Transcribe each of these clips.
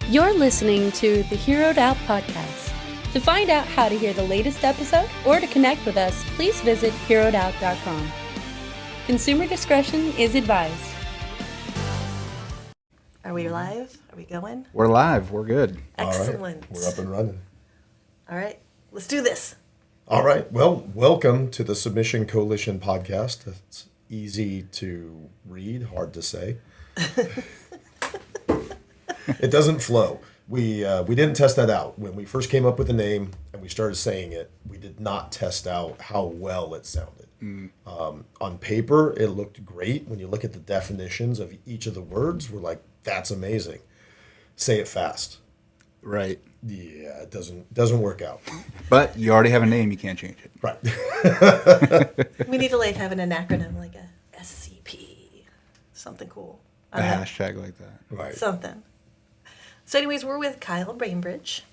You're listening to the Heroed Out podcast. To find out how to hear the latest episode or to connect with us, please visit heroedout.com. Consumer discretion is advised. Are we live? Are we going? We're live. We're good. Excellent. All right. We're up and running. All right. Let's do this. All right. Well, welcome to the Submission Coalition podcast. It's easy to read, hard to say. It doesn't flow. We didn't test that out. When we first came up with the name and we started saying it, we did not test out how well it sounded. On paper, it looked great. When you look at the definitions of each of the words, we're like, that's amazing. Say it fast. Right. Yeah, it doesn't work out. But you already have a name. You can't change it. Right. We need to have an acronym like a SCP. Something cool. A hashtag like that. Right. Something. So anyways, we're with Kyle Bainbridge.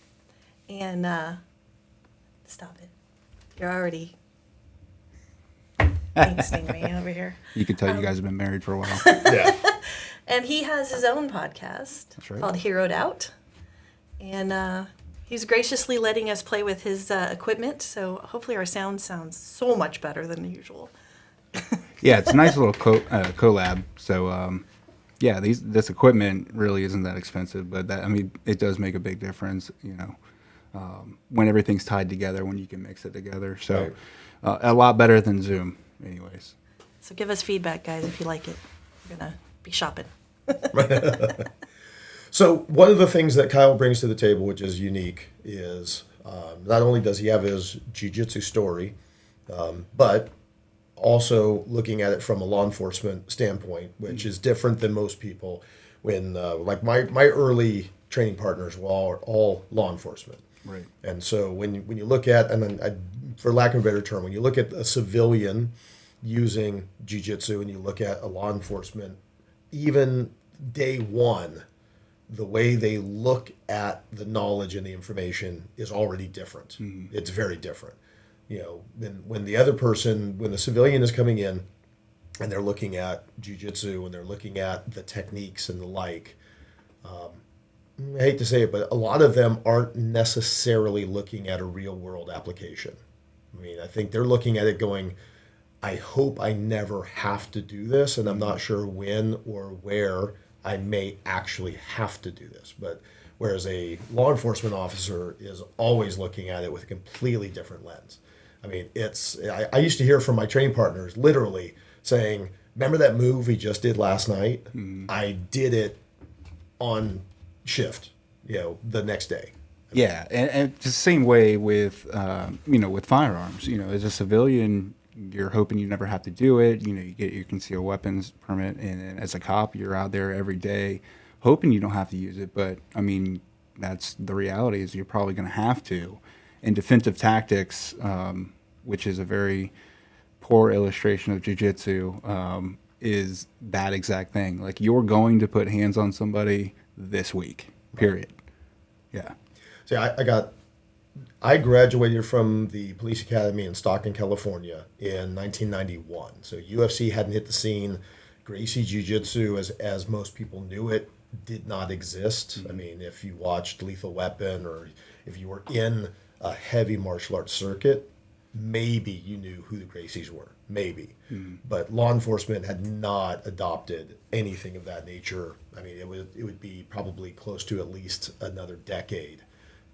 And stop it. You're already sting me over here. You can tell you guys have been married for a while. Yeah. And he has his own podcast called Heroed Out. And he's graciously letting us play with his equipment. So hopefully our sound sounds so much better than usual. Yeah, it's a nice little collab. So, yeah, this equipment really isn't that expensive, but it does make a big difference, when everything's tied together, when you can mix it together. So a lot better than Zoom anyways. So give us feedback, guys, if you like it. We're going to be shopping. So one of the things that Kyle brings to the table, which is unique, is not only does he have his Jiu Jitsu story, but also looking at it from a law enforcement standpoint, which is different than most people. When like my early training partners were all law enforcement, right? And so when you look at, and then for lack of a better term, when you look at a civilian using Jiu Jitsu and you look at a law enforcement, even day one, the way they look at the knowledge and the information is already different. Mm-hmm. It's very different. When the civilian is coming in and they're looking at jiu-jitsu and they're looking at the techniques and the like, I hate to say it, but a lot of them aren't necessarily looking at a real world application. I mean, I think they're looking at it going, I hope I never have to do this, and I'm not sure when or where I may actually have to do this. But whereas a law enforcement officer is always looking at it with a completely different lens. I mean, I used to hear from my training partners literally saying, remember that move we just did last night? Mm-hmm. I did it on shift, the next day. Yeah, and it's the same way with, with firearms. As a civilian, you're hoping you never have to do it. You get your concealed weapons permit, and as a cop, you're out there every day hoping you don't have to use it. But, that's the reality is you're probably going to have to. And defensive tactics, which is a very poor illustration of jiu-jitsu, is that exact thing. Like, you're going to put hands on somebody this week, period. Yeah. See, I graduated from the police academy in Stockton, California in 1991. So UFC hadn't hit the scene. Gracie Jiu Jitsu, as most people knew it, did not exist. Mm-hmm. I mean, if you watched Lethal Weapon or if you were in a heavy martial arts circuit, maybe you knew who the Gracies were, maybe. Mm-hmm. But law enforcement had not adopted anything of that nature. I mean, it would be probably close to at least another decade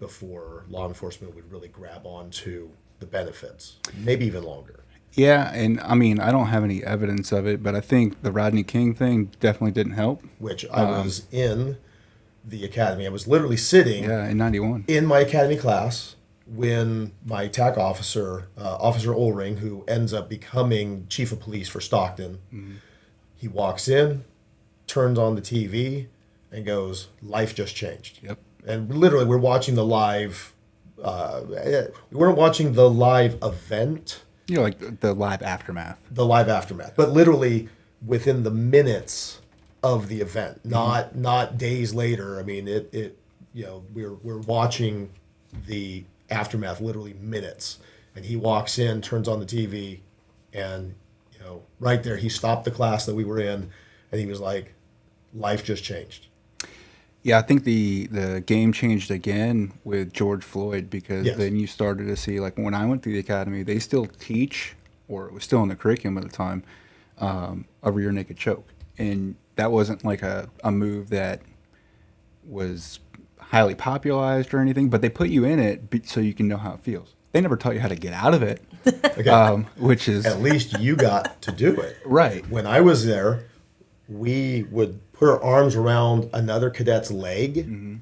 before law enforcement would really grab onto the benefits, maybe even longer. Yeah, and I don't have any evidence of it, but I think the Rodney King thing definitely didn't help. Which I was in the academy. I was literally sitting in 91 in my academy class when my TAC officer, Officer Ohlring, who ends up becoming chief of police for Stockton, he walks in, turns on the TV, and goes, "Life just changed." Yep. And literally, we're watching the live. We weren't watching the live event. Like the live aftermath. The live aftermath, but literally within the minutes of the event, not days later. I mean, we're watching the aftermath literally minutes, and he walks in, turns on the TV, and right there he stopped the class that we were in, and he was like, "Life just changed." Yeah, I think the game changed again with George Floyd because Yes. then you started to see, like when I went through the academy, they still teach, or it was still in the curriculum at the time, a rear naked choke. And that wasn't like a move that was highly popularized or anything, but they put you in it so you can know how it feels. They never taught you how to get out of it, Okay. which is At least you got to do it. right. When I was there, we would put our arms around another cadet's leg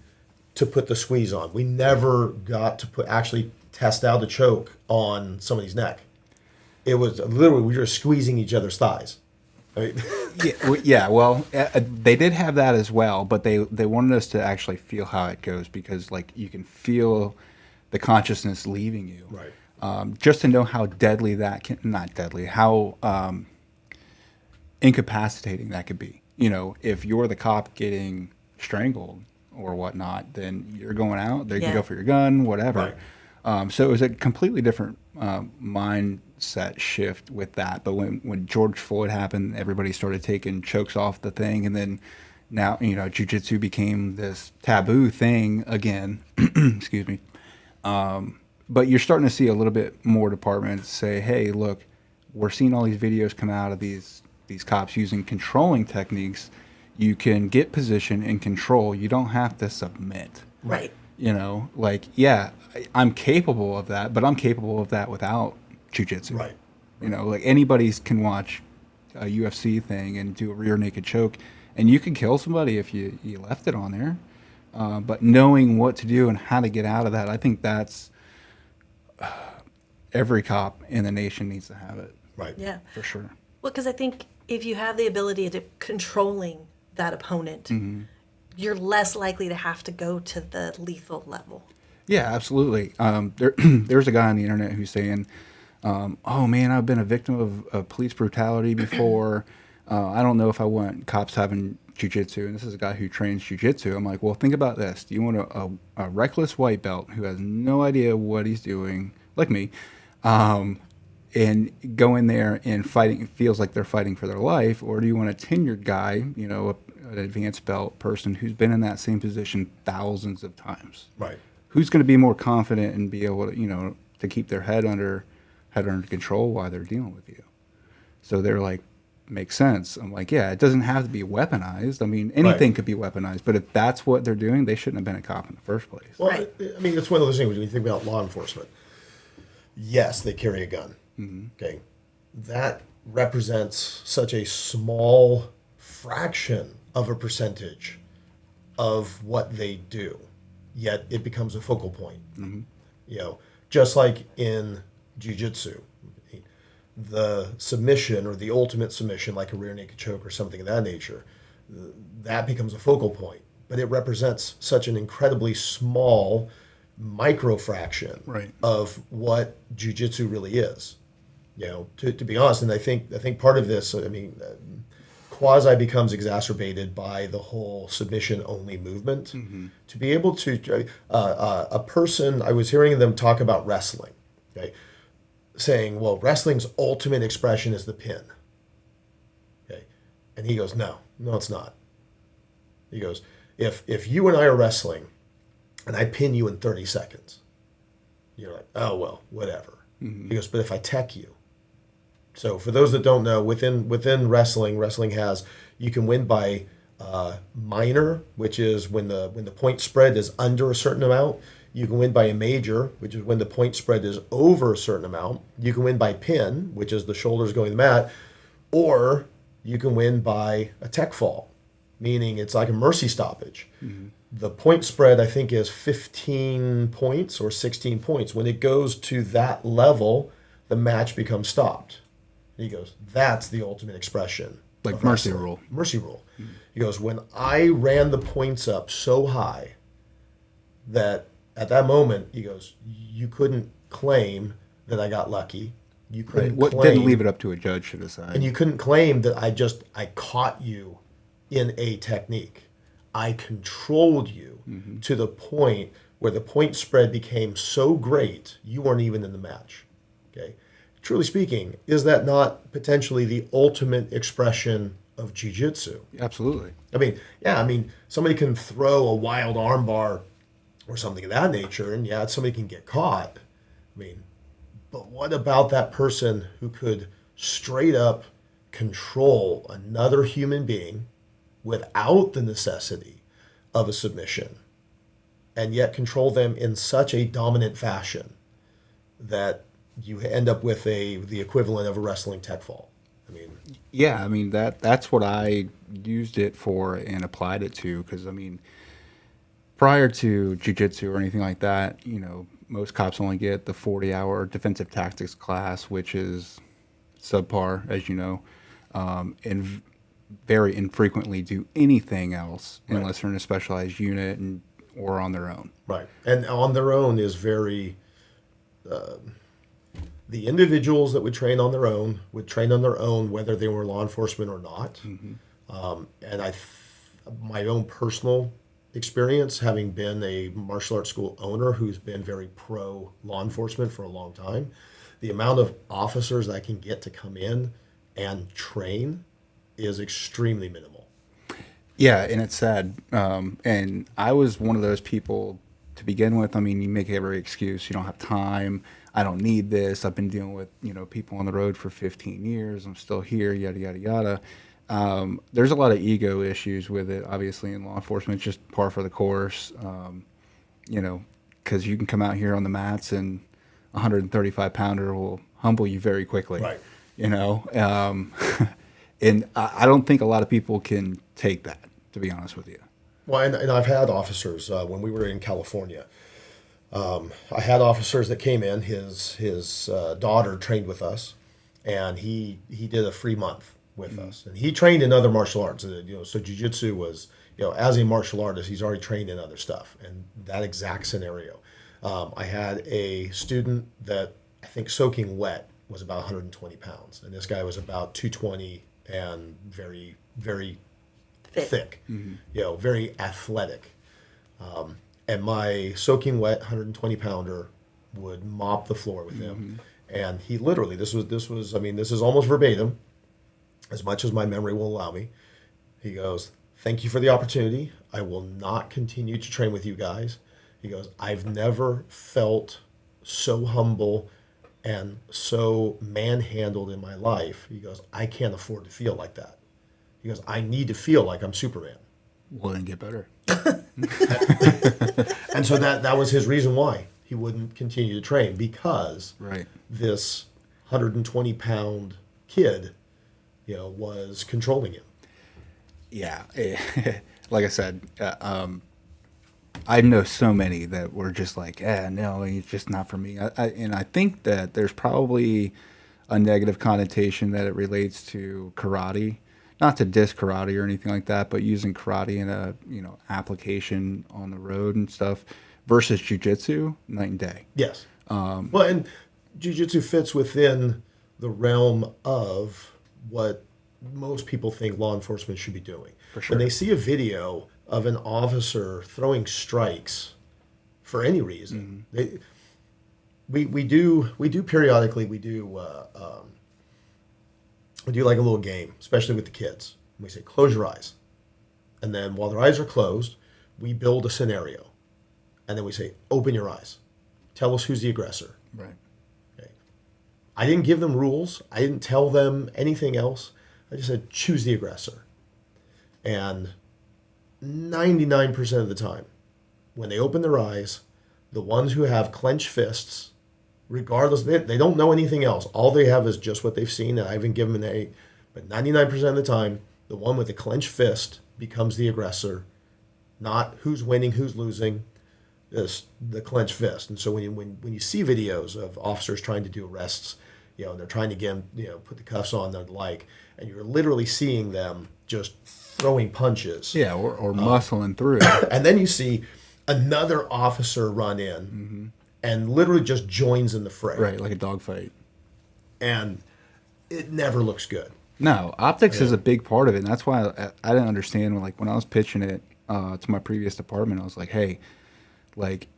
to put the squeeze on. We never got to actually test out the choke on somebody's neck. It was literally we were squeezing each other's thighs. Right? Well, they did have that as well, but they wanted us to actually feel how it goes because, like, you can feel the consciousness leaving you. Right. Just to know how deadly not deadly, how incapacitating that could be. You know, if you're the cop getting strangled or whatnot, then you're going out, they can go for your gun, whatever. Right. So it was a completely different mindset shift with that. But when George Floyd happened, everybody started taking chokes off the thing. And then now, you know, jiu-jitsu became this taboo thing again. Excuse me. But you're starting to see a little bit more departments say, hey, look, we're seeing all these videos come out of these cops using controlling techniques. You can get position and control. You don't have to submit. Right. You know, like, yeah, I'm capable of that, but I'm capable of that without jiu-jitsu. Right. You know, like anybody can watch a UFC thing and do a rear naked choke, and you can kill somebody if you left it on there. But knowing what to do and how to get out of that, I think that's every cop in the nation needs to have it. Right. Yeah. For sure. Well, because I think if you have the ability to controlling that opponent, you're less likely to have to go to the lethal level. Yeah, absolutely. There's a guy on the internet who's saying, oh man, I've been a victim of police brutality before. I don't know if I want cops having jiu-jitsu. And this is a guy who trains jiu-jitsu. I'm like, well, think about this. Do you want a reckless white belt who has no idea what he's doing, like me, and go in there and fighting, it feels like they're fighting for their life? Or do you want a tenured guy, you know, an advanced belt person who's been in that same position thousands of times? Right. Who's going to be more confident and be able to, you know, to keep their head under control while they're dealing with you? So they're like, makes sense. I'm like, yeah, it doesn't have to be weaponized. I mean, anything could be weaponized, but if that's what they're doing, they shouldn't have been a cop in the first place. Well, I mean, it's one of those things when you think about law enforcement. Yes, they carry a gun. Okay. That represents such a small fraction of a percentage of what they do, yet it becomes a focal point. You know, just like in jiu-jitsu, the submission or the ultimate submission, like a rear naked choke or something of that nature, that becomes a focal point. But it represents such an incredibly small micro fraction of what jiu-jitsu really is. You know, to be honest, and I think part of this, I mean, quasi becomes exacerbated by the whole submission only movement. To be able to, a person, I was hearing them talk about wrestling, okay, saying, well, wrestling's ultimate expression is the pin. Okay. And he goes, no, it's not. He goes, if you and I are wrestling and I pin you in 30 seconds, you're like, oh, well, whatever. He goes, but if I tech you. So for those that don't know, within wrestling has, you can win by minor, which is when the point spread is under a certain amount. You can win by a major, which is when the point spread is over a certain amount. You can win by pin, which is the shoulders going to the mat. Or you can win by a tech fall, meaning it's like a mercy stoppage. The point spread, I think, is 15 points or 16 points. When it goes to that level, the match becomes stopped. And he goes, that's the ultimate expression. Like mercy rule. Mercy rule. He goes, when I ran the points up so high that at that moment, he goes, you couldn't claim that I got lucky. You couldn't claim, didn't leave it up to a judge to decide. And you couldn't claim that I caught you in a technique. I controlled you to the point where the point spread became so great, you weren't even in the match. Okay. Truly speaking, is that not potentially the ultimate expression of jiu-jitsu. Absolutely. I mean, somebody can throw a wild armbar or something of that nature, and somebody can get caught. I mean, but what about that person who could straight up control another human being without the necessity of a submission, and yet control them in such a dominant fashion that you end up with the equivalent of a wrestling tech fall? I mean, yeah, I mean that's what I used it for and applied it to, because I mean, prior to jiu-jitsu or anything like that, you know, most cops only get the 40-hour defensive tactics class, which is subpar, as you know, and very infrequently do anything else unless they're in a specialized unit or on their own. Right, and on their own is very. The individuals that would train on their own whether they were law enforcement or not. Mm-hmm. And my own personal experience, having been a martial arts school owner who's been very pro law enforcement for a long time, the amount of officers that I can get to come in and train is extremely minimal. Yeah, and it's sad. And I was one of those people to begin with. I mean, you make every excuse. You don't have time. I don't need this. I've been dealing with, you know, people on the road for 15 years. I'm still here, yada, yada, yada. There's a lot of ego issues with it, obviously, in law enforcement. It's just par for the course, you know, because you can come out here on the mats and a 135-pounder will humble you very quickly. Right. You know, and I don't think a lot of people can take that, to be honest with you. Well, and I've had officers, when we were in California, I had officers that came in. His daughter trained with us, and he did a free month with us. And he trained in other martial arts. You know, so jiu-jitsu was, you know, as a martial artist, he's already trained in other stuff. And that exact scenario. I had a student that I think soaking wet was about 120 pounds, and this guy was about 220 and very, very thick, mm-hmm. You know, very athletic. And my soaking wet 120 pounder would mop the floor with him. Mm-hmm. And he literally, this was, I mean, this is almost verbatim, as much as my memory will allow me. He goes, "Thank you for the opportunity. I will not continue to train with you guys." He goes, "I've never felt so humble and so manhandled in my life." He goes, "I can't afford to feel like that." He goes, "I need to feel like I'm Superman." Well, then get better. And so that was his reason why he wouldn't continue to train, because this 120-pound kid, you know, was controlling him. Yeah. Like I said, I know so many that were just like, no, it's just not for me. And I think that there's probably a negative connotation that it relates to karate. Not to diss karate or anything like that, but using karate in a, you know, application on the road and stuff versus jiu-jitsu, night and day. Yes. Well, and jiu-jitsu fits within the realm of what most people think law enforcement should be doing. For sure. When they see a video of an officer throwing strikes for any reason, mm-hmm. we do periodically, we do like a little game, especially with the kids. We say, "Close your eyes." And then while their eyes are closed, we build a scenario. And then we say, "Open your eyes. Tell us who's the aggressor." Right. Okay. I didn't give them rules. I didn't tell them anything else. I just said, "Choose the aggressor." And 99% of the time, when they open their eyes, the ones who have clenched fists, regardless, they don't know anything else. All they have is just what they've seen, and I haven't given them an 8. But 99% of the time, the one with the clenched fist becomes the aggressor, not who's winning, who's losing, is the clenched fist. And so when you see videos of officers trying to do arrests, you know, and they're trying to get them, you know, put the cuffs on and the like, and you're literally seeing them just throwing punches. Yeah, or muscling through. And then you see another officer run in, mm-hmm. and literally just joins in the fray. Right, like a dogfight. And it never looks good. No, optics is a big part of it. And that's why I didn't understand when I was pitching it to my previous department. I was like, hey, like,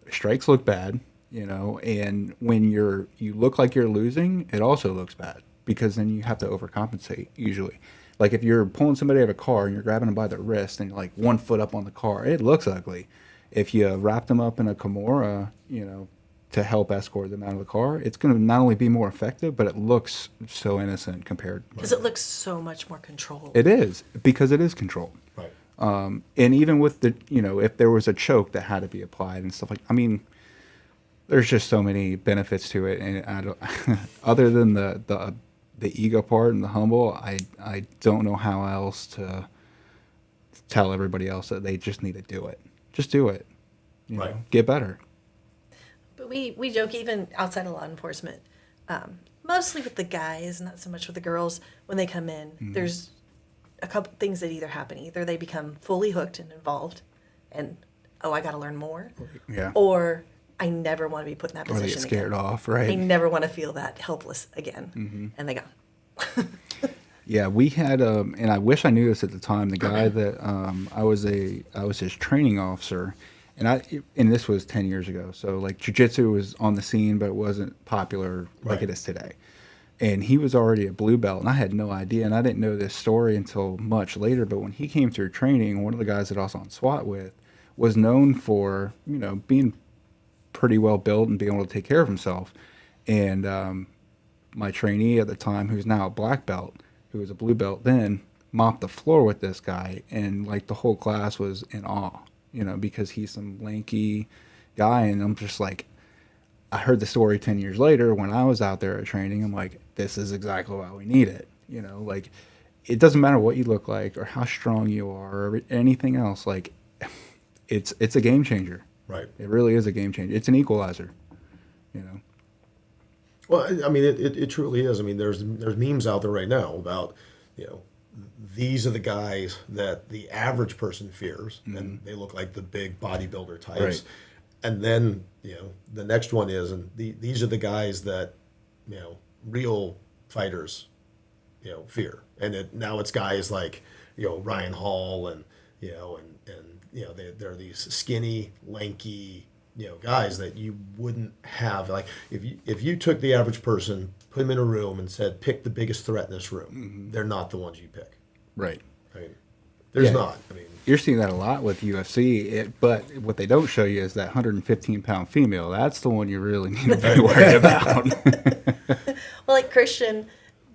strikes look bad, you know, and when you look like you're losing, it also looks bad. because then you have to overcompensate usually. Like if you're pulling somebody out of a car and you're grabbing them by the wrist and you're like 1 foot up on the car, it looks ugly. If you wrap them up in a Kimura, to help escort them out of the car, it's going to not only be more effective, but it looks so innocent compared. Because it looks so much more controlled. It is, because it is controlled. Right. And even with the, if there was a choke that had to be applied and stuff there's just so many benefits to it. And I don't, other than the ego part and the humble, I don't know how else to tell everybody else that they just need to do it. Just do it. Get better. But we joke even outside of law enforcement, mostly with the guys, not so much with the girls. When they come in, there's a couple things that either happen. Either they become fully hooked and involved, and I got to learn more. Yeah. Or I never want to be put in that position. Or they get scared again. off, right? They never want to feel that helpless again, and they go. Yeah, we had, and I wish I knew this at the time. The guy that I was his training officer. And this was 10 years ago. So like jiu-jitsu was on the scene, but it wasn't popular like it is today. And he was already a blue belt, and I had no idea. And I didn't know this story until much later. But when he came through training, one of the guys that I was on SWAT with was known for, being pretty well built and being able to take care of himself. And my trainee at the time, who's now a black belt, who was a blue belt then, mopped the floor with this guy. And like the whole class was in awe. Because he's some lanky guy, and I'm just like, I heard the story 10 years later when I was out there at training. I'm like, this is exactly why we need it. Like, it doesn't matter what you look like or how strong you are or anything else. Like, it's a game changer. Right. It really is a game changer. It's an equalizer. Well, I mean, it truly is. I mean, there's memes out there right now about, these are the guys that the average person fears, and they look like the big bodybuilder types. Right. And then, the next one is, and these are the guys that, real fighters, fear. And now it's guys like, Ryan Hall and they're these skinny, lanky, guys that you wouldn't have. Like if you took the average person, put them in a room and said, pick the biggest threat in this room, they're not the ones you pick. Right. I mean, there's not. I mean, you're seeing that a lot with UFC, but what they don't show you is that 115-pound female. That's the one you really need to be worried about. Well, like Christian,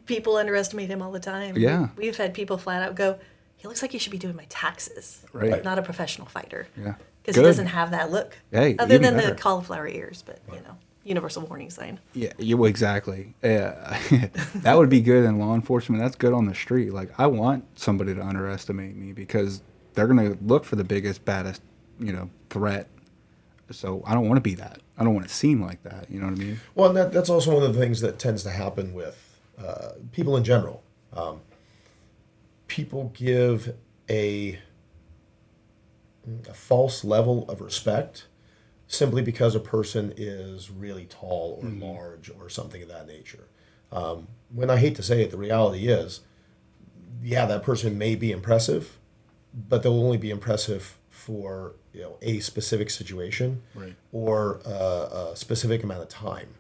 people underestimate him all the time. Yeah. We've had people flat out go, he looks like he should be doing my taxes. Right. Not a professional fighter. Yeah. Because he doesn't have that look. Hey, other than better. the cauliflower ears, but, universal warning sign. Yeah, exactly. That would be good in law enforcement. That's good on the street. Like, I want somebody to underestimate me because they're going to look for the biggest, baddest, threat. So I don't want to be that. I don't want to seem like that. You know what I mean? Well, and that's also one of the things that tends to happen with people in general. People give a false level of respect simply because a person is really tall or large or something of that nature. When I hate to say it, the reality is, that person may be impressive, but they'll only be impressive for a specific situation or a specific amount of time.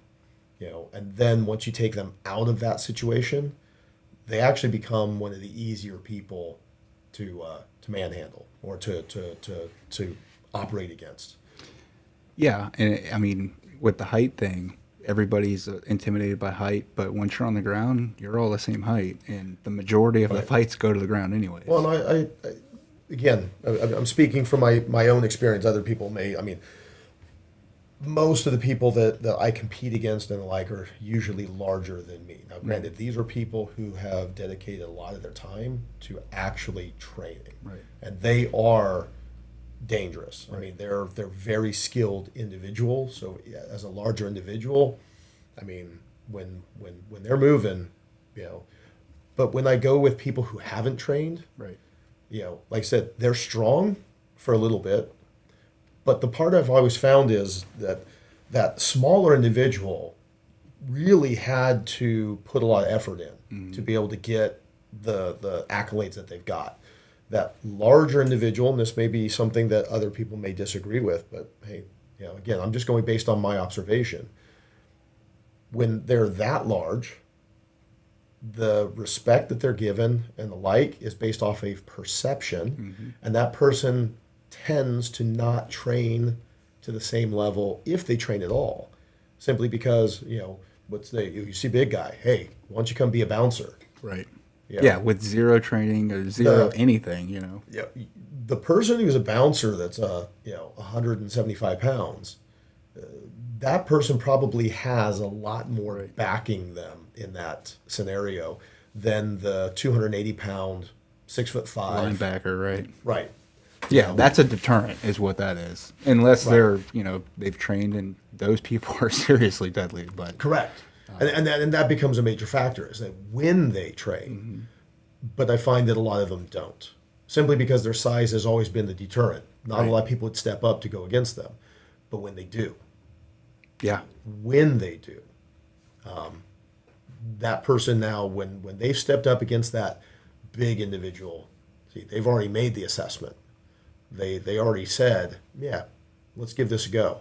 And then once you take them out of that situation, they actually become one of the easier people to manhandle or to operate against. Yeah, and I mean, with the height thing, everybody's intimidated by height, but once you're on the ground, you're all the same height, and the majority of the fights go to the ground anyway. Well, and I'm speaking from my own experience. Other people may, most of the people that I compete against and the like are usually larger than me. Now, granted, these are people who have dedicated a lot of their time to actually training, and they are dangerous. I mean, they're very skilled individuals. So as a larger individual, I mean, when they're moving, but when I go with people who haven't trained, like I said, they're strong for a little bit, but the part I've always found is that smaller individual really had to put a lot of effort in to be able to get the accolades that they've got. That larger individual, and this may be something that other people may disagree with, but hey, again, I'm just going based on my observation. When they're that large, the respect that they're given and the like is based off of perception, and that person tends to not train to the same level if they train at all, simply because you see big guy, hey, why don't you come be a bouncer? Right. You Yeah, know, with zero training or zero anything, yeah, the person who's a bouncer that's 175 pounds, that person probably has a lot more backing them in that scenario than the 280-pound, 6'5" linebacker, right? Right. Yeah, that's a deterrent, is what that is. Unless they're, they've trained, and those people are seriously deadly. But correct, and that becomes a major factor, is that when they train, but I find that a lot of them don't, simply because their size has always been the deterrent. Not a lot of people would step up to go against them, but when they do, that person now, when they've stepped up against that big individual, see, they've already made the assessment. They already said, yeah, let's give this a go.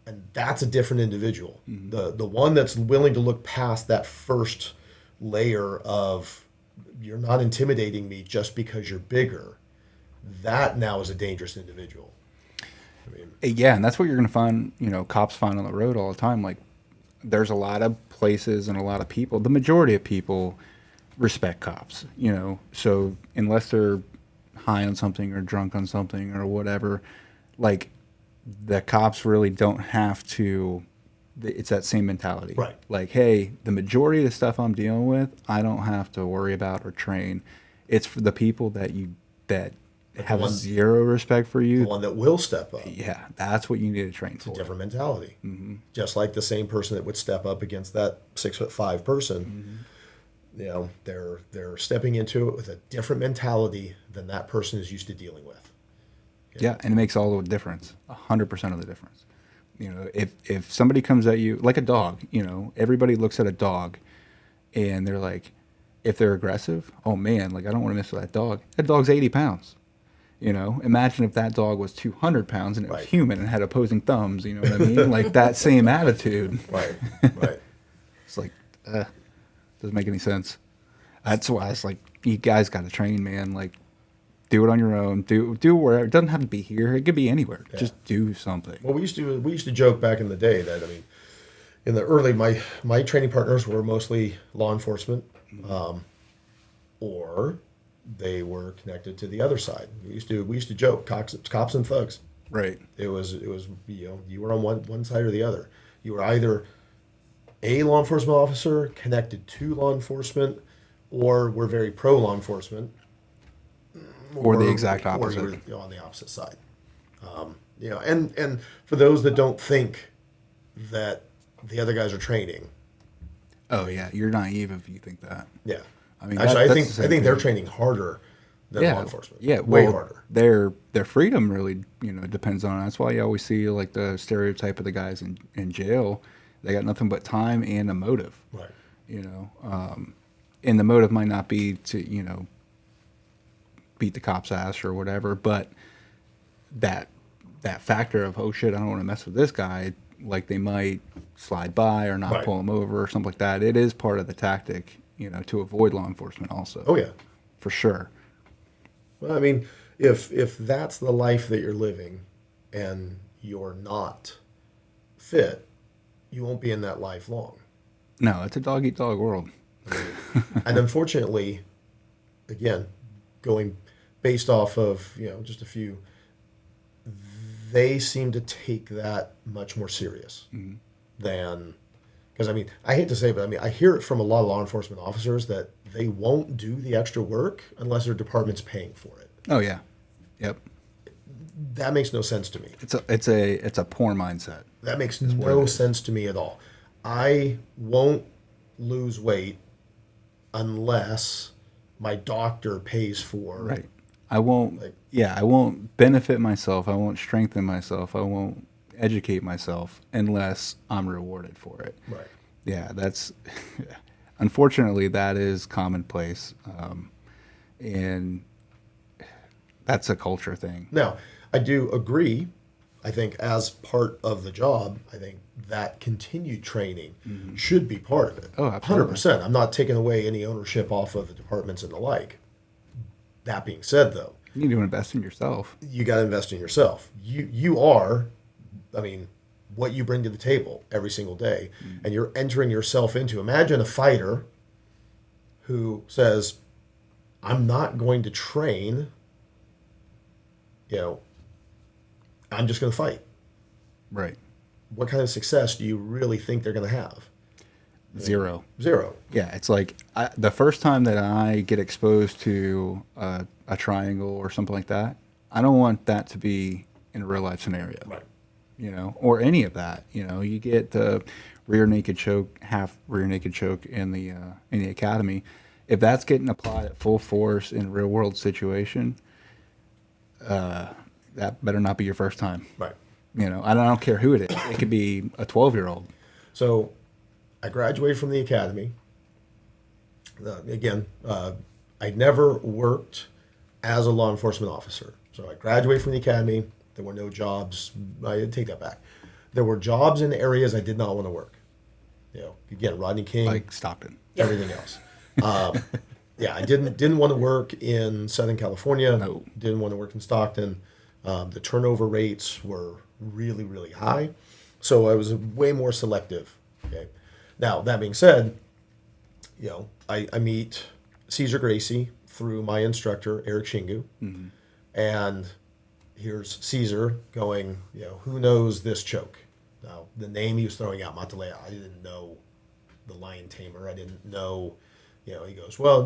And that's a different individual. The one that's willing to look past that first layer of, you're not intimidating me just because you're bigger, that now is a dangerous individual. Yeah, and that's what you're going to find, cops find on the road all the time. Like, there's a lot of places and a lot of people, the majority of people respect cops, so unless they're high on something or drunk on something or whatever, like, the cops really don't have to, it's that same mentality. Right. Like, hey, the majority of the stuff I'm dealing with, I don't have to worry about or train. It's for the people that have zero respect for you. The one that will step up. Yeah, that's what you need to train for. It's a different mentality. Just like the same person that would step up against that 6'5" person, they're stepping into it with a different mentality than that person is used to dealing with. Yeah, and it makes all the difference, 100% of the difference. If somebody comes at you like a dog, everybody looks at a dog, and they're like, if they're aggressive, oh man, like, I don't want to mess with that dog. That dog's 80 pounds. Imagine if that dog was 200 pounds and it was human and had opposing thumbs. You know what I mean? Like, that same attitude. Right. It's like, doesn't make any sense. That's why it's like, you guys got to train, man. Like, do it on your own. Do wherever. It doesn't have to be here. It could be anywhere. Yeah. Just do something. Well, we used to joke back in the day that, in the early, my training partners were mostly law enforcement, or they were connected to the other side. We used to joke, cops and thugs. Right. It was you were on one side or the other. You were either a law enforcement officer connected to law enforcement, or were very pro law enforcement, or the exact opposite, or you were on the opposite side. And for those that don't think that the other guys are training. Oh yeah, you're naive if you think that. Yeah. Actually, I think they're training harder than law enforcement. Yeah, way harder. Their freedom really, depends on it. That's why you always see like the stereotype of the guys in jail. They got nothing but time and a motive. Right. And the motive might not be to beat the cop's ass or whatever, but that factor of, oh shit, I don't want to mess with this guy. Like, they might slide by or not pull him over or something like that. It is part of the tactic, to avoid law enforcement also. Oh, yeah. For sure. Well, if that's the life that you're living and you're not fit, you won't be in that life long. No, it's a dog-eat-dog world. And unfortunately, again, going based off of, just a few, they seem to take that much more serious than, because I hate to say it, but I hear it from a lot of law enforcement officers that they won't do the extra work unless their department's paying for it. Oh yeah, yep. That makes no sense to me. It's a poor mindset. That makes no sense to me at all. I won't lose weight unless my doctor pays for. Right. I won't. I won't benefit myself. I won't strengthen myself. I won't educate myself unless I'm rewarded for it. Right. Yeah, that's unfortunately that is commonplace, and that's a culture thing. Now, I do agree. I think as part of the job, I think that continued training should be part of it. Oh, absolutely. 100%. I'm not taking away any ownership off of the departments and the like. That being said, though, You need to invest in yourself. you got to invest in yourself. You are, I mean, what you bring to the table every single day, and you're entering yourself into. Imagine a fighter who says, "I'm not going to train. I'm just going to fight." Right. What kind of success do you really think they're going to have? Zero. Zero. Yeah, it's like the first time that I get exposed to a triangle or something like that, I don't want that to be in a real life scenario. Right. Or any of that. You get the rear naked choke, half rear naked choke in the academy. If that's getting applied at full force in a real world situation, that better not be your first time. Right. I don't care who it is. It could be a 12-year-old. So I graduated from the academy. I never worked as a law enforcement officer. So I graduated from the academy. There were no jobs. I take that back. There were jobs in areas I did not want to work. Again, Rodney King. Like Stockton. Everything else. I didn't want to work in Southern California. No. Didn't want to work in Stockton. The turnover rates were really, really high. So I was way more selective. Okay. Now, that being said, I meet Cesar Gracie through my instructor, Eric Shingu. Mm-hmm. And here's Cesar going, who knows this choke? Now, the name he was throwing out, Matalea, I didn't know the lion tamer. I didn't know, he goes, well,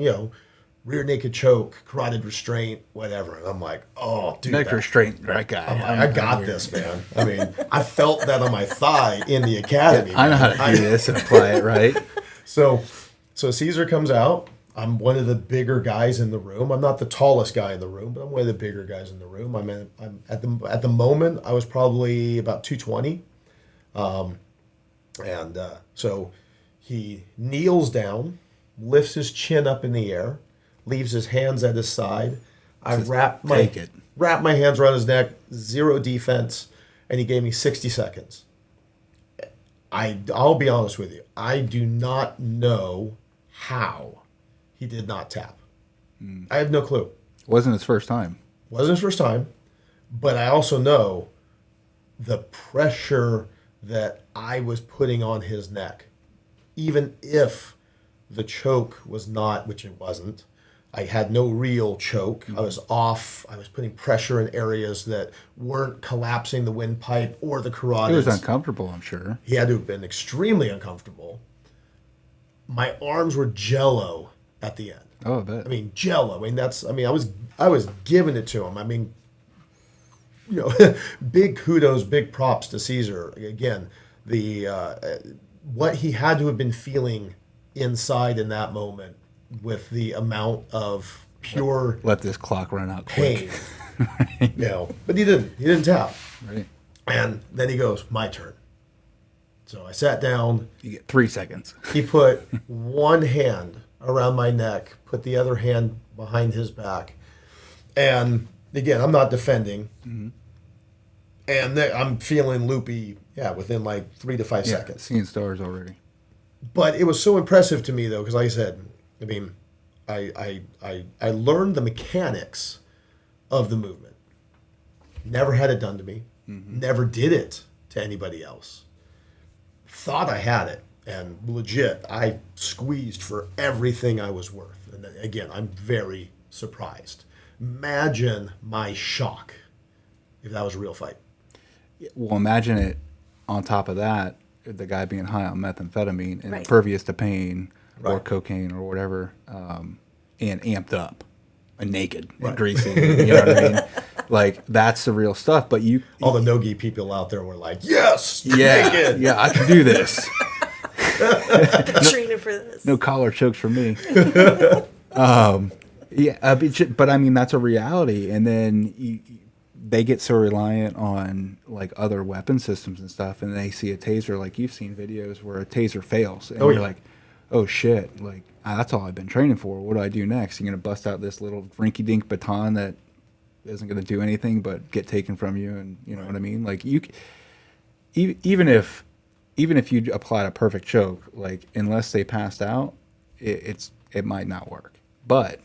rear naked choke, carotid restraint, whatever. And I'm like, oh, dude. Neck restraint, right guy. I got this, man. I mean, I felt that on my thigh in the academy. I know how to do this and apply it, right? So Cesar comes out. I'm one of the bigger guys in the room. I'm not the tallest guy in the room, but I'm one of the bigger guys in the room. I'm at the moment, I was probably about 220. So he kneels down, lifts his chin up in the air, leaves his hands at his side. I wrap my hands around his neck, zero defense, and he gave me 60 seconds. I'll be honest with you. I do not know how he did not tap. I have no clue. Wasn't his first time. Wasn't his first time, but I also know the pressure that I was putting on his neck. Even if the choke was not, which it wasn't, I had no real choke. I was off. I was putting pressure in areas that weren't collapsing the windpipe or the carotids. It was uncomfortable, I'm sure. He had to have been extremely uncomfortable. My arms were jello at the end. Oh, I bet. I mean, jello. I was giving it to him. Big kudos, big props to Cesar. Again, what he had to have been feeling inside in that moment with the amount of pure let this clock run out quick. Pain. Right. But he didn't tap. Right. And then he goes, my turn. So I sat down. You get 3 seconds. He put one hand around my neck, put the other hand behind his back. And again, I'm not defending. Mm-hmm. And I'm feeling loopy, within like 3 to 5 seconds. Seeing stars already. But it was so impressive to me, though, because like I said, I learned the mechanics of the movement. Never had it done to me. Mm-hmm. Never did it to anybody else. Thought I had it. And legit, I squeezed for everything I was worth. And again, I'm very surprised. Imagine my shock if that was a real fight. Well, imagine it on top of that, the guy being high on methamphetamine and right. impervious to pain or right. cocaine or whatever, and amped up and naked right. and greasy. You know what I mean? Like, that's the real stuff. But all the no-gi people out there were like, yes, naked. Yeah, I can do this. Training for this. No collar chokes for me. But I mean, that's a reality. And then they get so reliant on like other weapon systems and stuff, and they see a taser. Like, you've seen videos where a taser fails, and you're like, oh shit, like that's all I've been training for. What do I do next? You're gonna bust out this little rinky-dink baton that isn't gonna do anything but get taken from you, and you know what I mean? Like, even if even if you applied a perfect choke, like unless they passed out, it might not work. But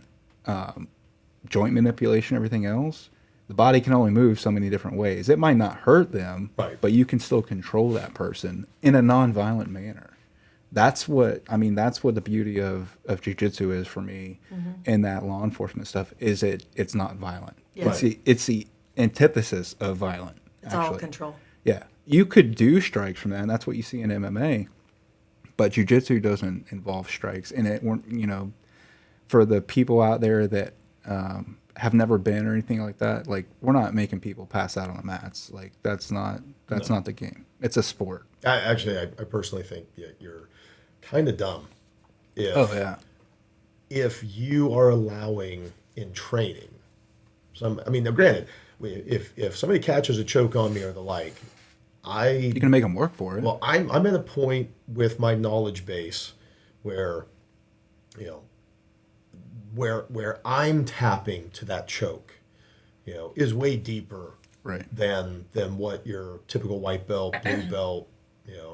joint manipulation, everything else, the body can only move so many different ways. It might not hurt them, Right. but you can still control that person in a non-violent manner. That's what the beauty of jiu-jitsu is for me, and that law enforcement stuff is it's not violent. Yeah. It's the antithesis of violent. It's all control. Yeah. You could do strikes from that, and that's what you see in MMA. But jiu-jitsu doesn't involve strikes. And for the people out there that have never been or anything like that, like, we're not making people pass out on the mats. Like, that's not the game. It's a sport. I personally think you're kind of dumb if you are allowing in training now granted, if somebody catches a choke on me or the like, you're gonna make them work for it. Well, I'm at a point with my knowledge base where, where I'm tapping to that choke, is way deeper than what your typical white belt, blue belt,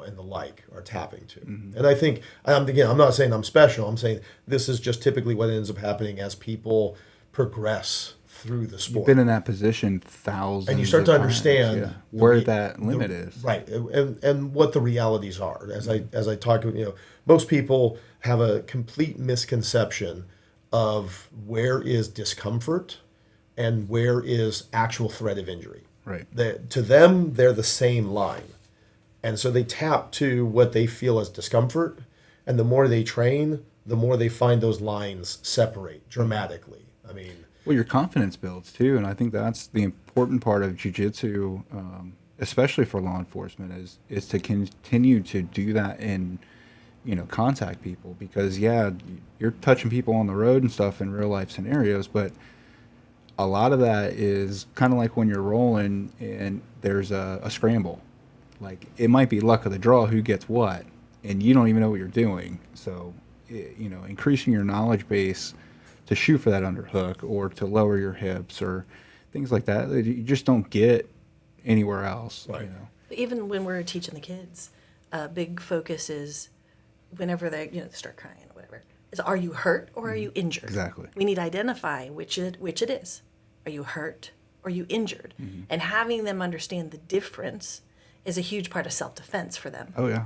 and the like are tapping to. Mm-hmm. And I think, I'm not saying I'm special. I'm saying this is just typically what ends up happening as people progress through the sport. You've been in that position thousands, and you start to times, understand where that limit is, right, and what the realities are. As I talk, most people have a complete misconception of where is discomfort and where is actual threat of injury. Right. To them, they're the same line, and so they tap to what they feel as discomfort, and the more they train, the more they find those lines separate dramatically. Well, your confidence builds too, and I think that's the important part of jiu-jitsu, especially for law enforcement, is to continue to do that and contact people, because you're touching people on the road and stuff in real life scenarios, but a lot of that is kind of like when you're rolling and there's a scramble. Like, it might be luck of the draw who gets what, and you don't even know what you're doing. So, increasing your knowledge base to shoot for that underhook or to lower your hips or things like that, you just don't get anywhere else. Right. Even when we're teaching the kids, a big focus is whenever they start crying or whatever, is, are you hurt or are you injured? Exactly. We need to identify which it is. Are you hurt or are you injured? Mm-hmm. And having them understand the difference is a huge part of self-defense for them. Oh, yeah.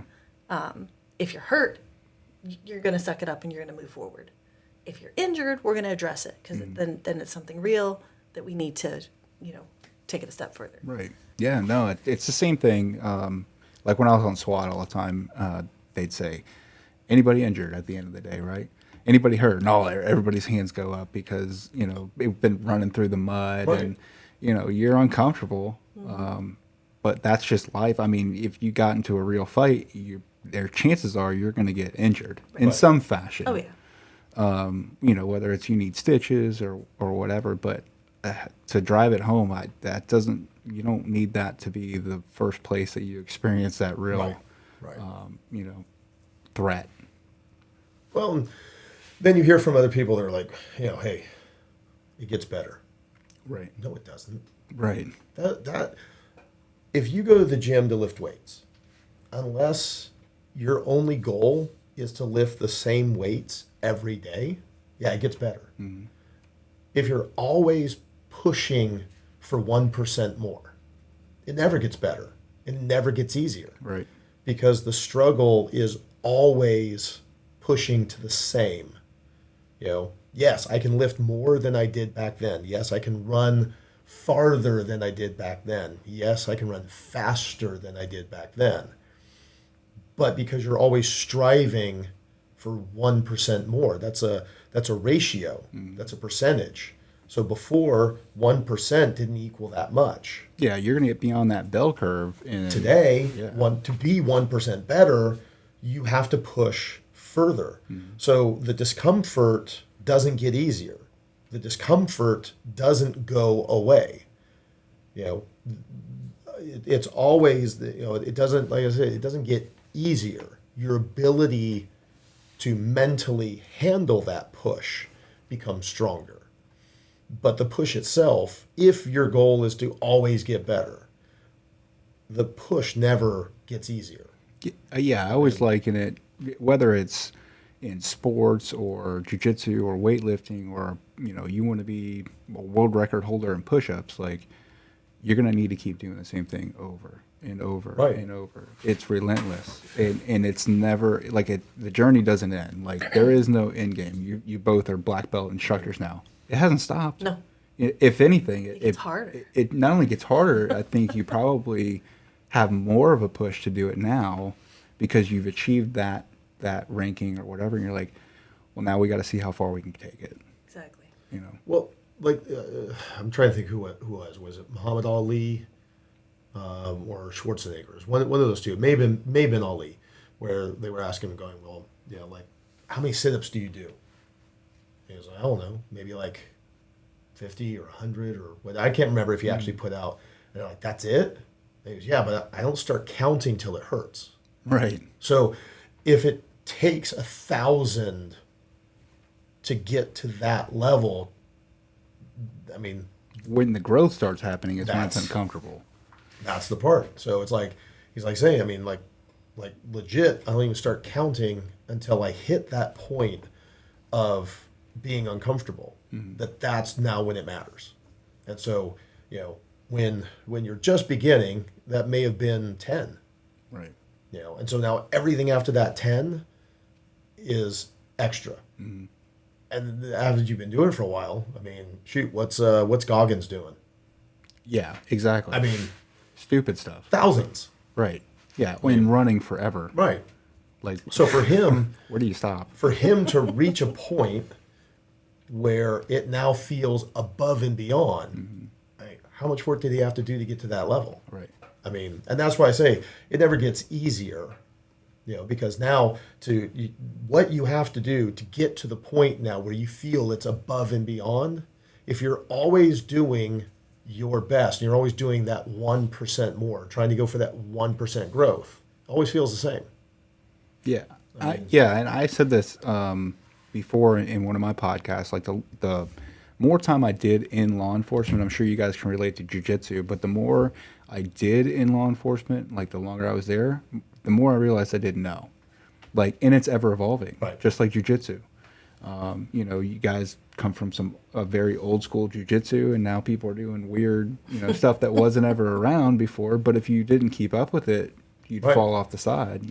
If you're hurt, you're going to suck it up and you're going to move forward. If you're injured, we're going to address it, because then it's something real that we need to, take it a step further. Right. Yeah, no, it's the same thing. Like when I was on SWAT all the time, they'd say, anybody injured at the end of the day, right? Anybody hurt? No, everybody's hands go up because, they've been running through the mud, right. And, you're uncomfortable. Mm-hmm. But that's just life. I mean, if you got into a real fight, their chances are you're going to get injured in some fashion. Oh, yeah. Whether it's you need stitches or whatever, but to drive it home, you don't need that to be the first place that you experience that real, threat. Well, then you hear from other people that are like, hey, it gets better. Right. No, it doesn't. Right. That if you go to the gym to lift weights, unless your only goal is to lift the same weights every day, it gets better. Mm-hmm. If you're always pushing for 1% more, it never gets better. It never gets easier. Right. Because the struggle is always pushing to the same. Yes, I can lift more than I did back then. Yes, I can run farther than I did back then. Yes, I can run faster than I did back then. But because you're always striving for 1% more, that's a ratio. Mm. That's a percentage. So before, 1% didn't equal that much. Yeah, you're going to get beyond that bell curve. Today, to be 1% better, you have to push further. Mm. So the discomfort doesn't get easier. The discomfort doesn't go away. It's always, it doesn't, like I said, it doesn't get easier. Your ability to mentally handle that push becomes stronger. But the push itself, if your goal is to always get better, the push never gets easier. Yeah, I always liken it, whether it's in sports or jiu-jitsu or weightlifting, or you want to be a world record holder in push-ups, like you're going to need to keep doing the same thing over and over and over. It's relentless, and it's never like the journey doesn't end. Like there is no end game. You both are black belt instructors now. It hasn't stopped. No. If anything, It gets harder. It not only gets harder, I think you probably have more of a push to do it now because you've achieved that ranking or whatever, and you're like, well, now we got to see how far we can take it. Exactly. Well, like I'm trying to think who was it Muhammad Ali or Schwarzenegger? One of those two. May have been Ali, where they were asking him, going, well, like how many sit-ups do you do? And he was like, I don't know, maybe like 50 or 100 or what. I can't remember if he actually put out. And they're like, that's it? And he goes, yeah, but I don't start counting till it hurts. Right. So if it takes 1,000 to get to that level, I mean, when the growth starts happening, it's when it's uncomfortable. That's the part. So it's like he's like saying, I mean, like legit, I don't even start counting until I hit that point of being uncomfortable. Mm-hmm. That's now when it matters. And so, when you're just beginning, that may have been 10. Right. And so now everything after that 10 is extra. Mm-hmm. And after you've been doing it for a while, I mean, shoot, what's Goggins doing? Yeah, exactly. I mean, stupid stuff. Thousands. Right. Yeah, when running forever. Right. Like, so for him, where do you stop? For him to reach a point where it now feels above and beyond, mm-hmm. How much work did he have to do to get to that level? Right. I mean, and that's why I say it never gets easier, because now what you have to do to get to the point now where you feel it's above and beyond, if you're always doing your best and you're always doing that 1% more, trying to go for that 1% growth, always feels the same. Yeah. And I said this before in one of my podcasts, like the more time I did in law enforcement, I'm sure you guys can relate to jiu-jitsu, but the more I did in law enforcement, like the longer I was there, the more I realized I didn't know. Like, and it's ever evolving, right. Just like jiu-jitsu. You guys come from a very old school jiu-jitsu, and now people are doing weird, stuff that wasn't ever around before. But if you didn't keep up with it, you'd fall off the side,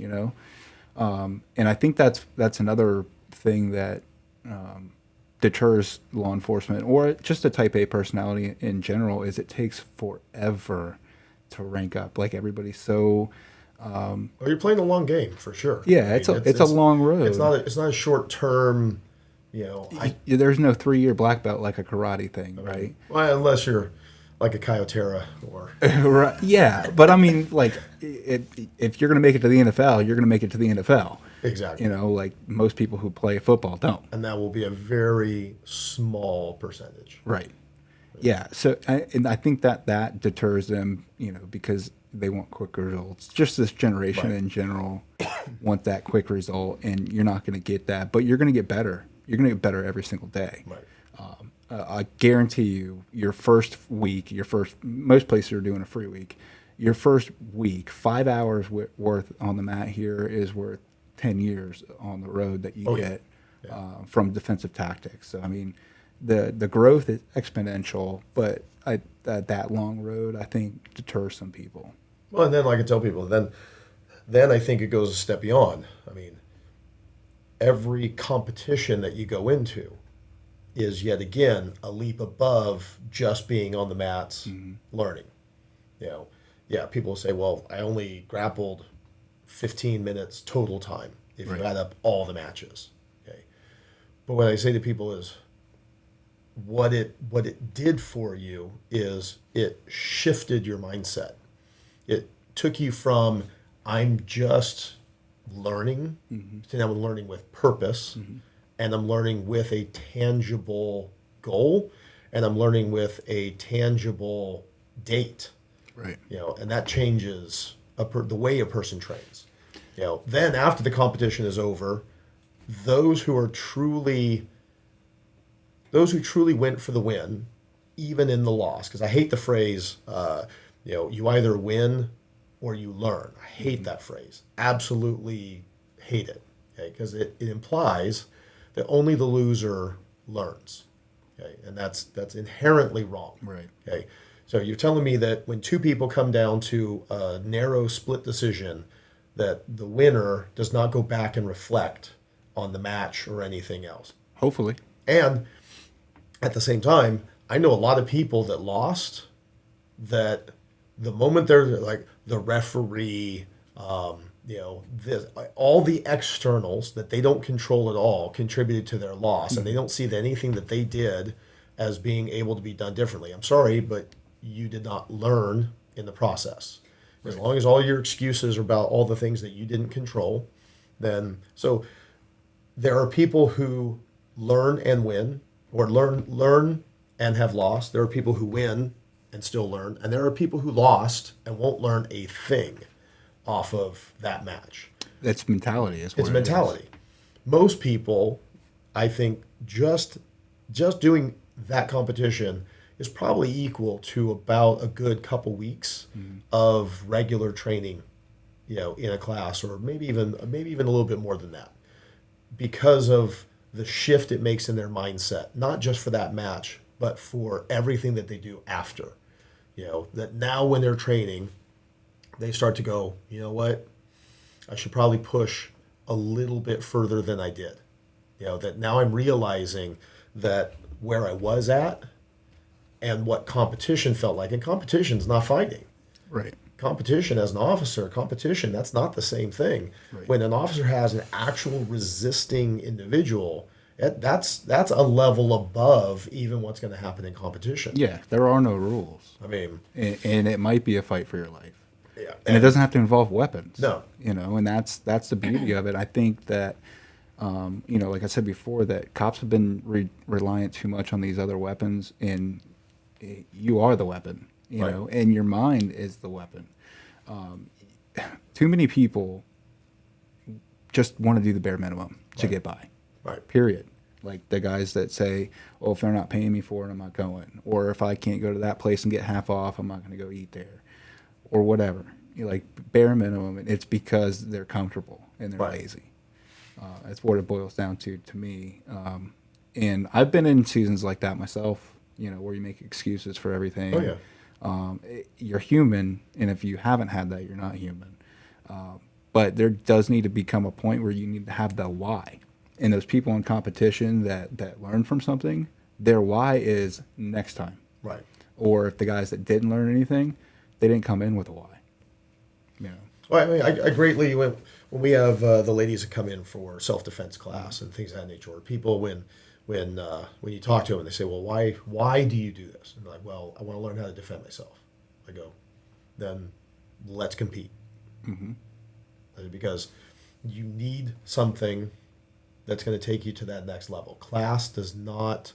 And I think that's another thing that deters law enforcement or just a type A personality in general is it takes forever to rank up. Like everybody's so. Well, you're playing a long game for sure. Yeah, it's a long road. It's not a short term. There's no 3-year black belt like a karate thing, right? Well, unless you're like a Kyotera or. Right. Yeah, but I mean, like, if you're going to make it to the NFL, you're going to make it to the NFL. Exactly. Like most people who play football don't. And that will be a very small percentage. Right. Yeah. So, I think that deters them, because they want quick results. Just this generation in general want that quick result, and you're not going to get that. But you're going to get better. You're going to get better every single day. Right. I guarantee you, your first week, most places are doing a free week. Your first week, 5 hours worth on the mat here is worth 10 years on the road that you get from defensive tactics. So, I mean, the growth is exponential, but that long road, I think, deters some people. Well, and then, like I tell people, then I think it goes a step beyond. I mean, every competition that you go into is yet again a leap above just being on the mats, mm-hmm. learning. People say, well, I only grappled 15 minutes total time if you add up all the matches. Okay, but what I say to people is, what it did for you is it shifted your mindset. It took you from I'm just learning mm-hmm. to now I'm learning with purpose, mm-hmm. and I'm learning with a tangible goal, and I'm learning with a tangible date. Right. And that changes the way a person trains. Then after the competition is over, those who truly went for the win, even in the loss, because I hate the phrase, you either win or you learn. I hate that phrase. Absolutely hate it. Okay, because it implies that only the loser learns. Okay, and that's inherently wrong. Right. Okay, so you're telling me that when two people come down to a narrow split decision, that the winner does not go back and reflect on the match or anything else. Hopefully. And at the same time, I know a lot of people that lost, that the moment they're like the referee, all the externals that they don't control at all contributed to their loss, and they don't see anything that they did as being able to be done differently. I'm sorry, but you did not learn in the process. As long as all your excuses are about all the things that you didn't control, then so there are people who learn and win, or learn and have lost. There are people who win and still learn, and there are people who lost and won't learn a thing off of that match. That's mentality. It's mentality. Most people, I think, just doing that competition is probably equal to about a good couple weeks of regular training, in a class, or maybe even a little bit more than that, because of the shift it makes in their mindset, not just for that match, but for everything that they do after. That now when they're training, they start to go, you know what, I should probably push a little bit further than I did. That now I'm realizing that where I was at and what competition felt like, and competition's not fighting. Right. Competition as an officer, that's not the same thing. Right. When an officer has an actual resisting individual, that's a level above even what's going to happen in competition. Yeah, there are no rules. I mean, and it might be a fight for your life. Yeah, and it doesn't have to involve weapons. No, and that's the beauty of it. I think that, like I said before, that cops have been reliant too much on these other weapons, and you are the weapon. And your mind is the weapon. Too many people just want to do the bare minimum to get by. Right. Period. Like the guys that say, "Oh, if they're not paying me for it, I'm not going." Or if I can't go to that place and get half off, I'm not going to go eat there, or whatever. Like bare minimum. It's because they're comfortable and they're lazy. That's what it boils down to me. And I've been in seasons like that myself. Where you make excuses for everything. Oh yeah. You're human, and if you haven't had that, you're not human. But there does need to become a point where you need to have the why. And those people in competition that learn from something, their why is next time. Right. Or if the guys that didn't learn anything, they didn't come in with a why. Well, I mean, I greatly, when we have the ladies that come in for self-defense class and things of that nature, or people when you talk to them and they say, well, why do you do this? And they're like, well, I want to learn how to defend myself. I go, then let's compete. Mm-hmm. Because you need something that's going to take you to that next level. Class does not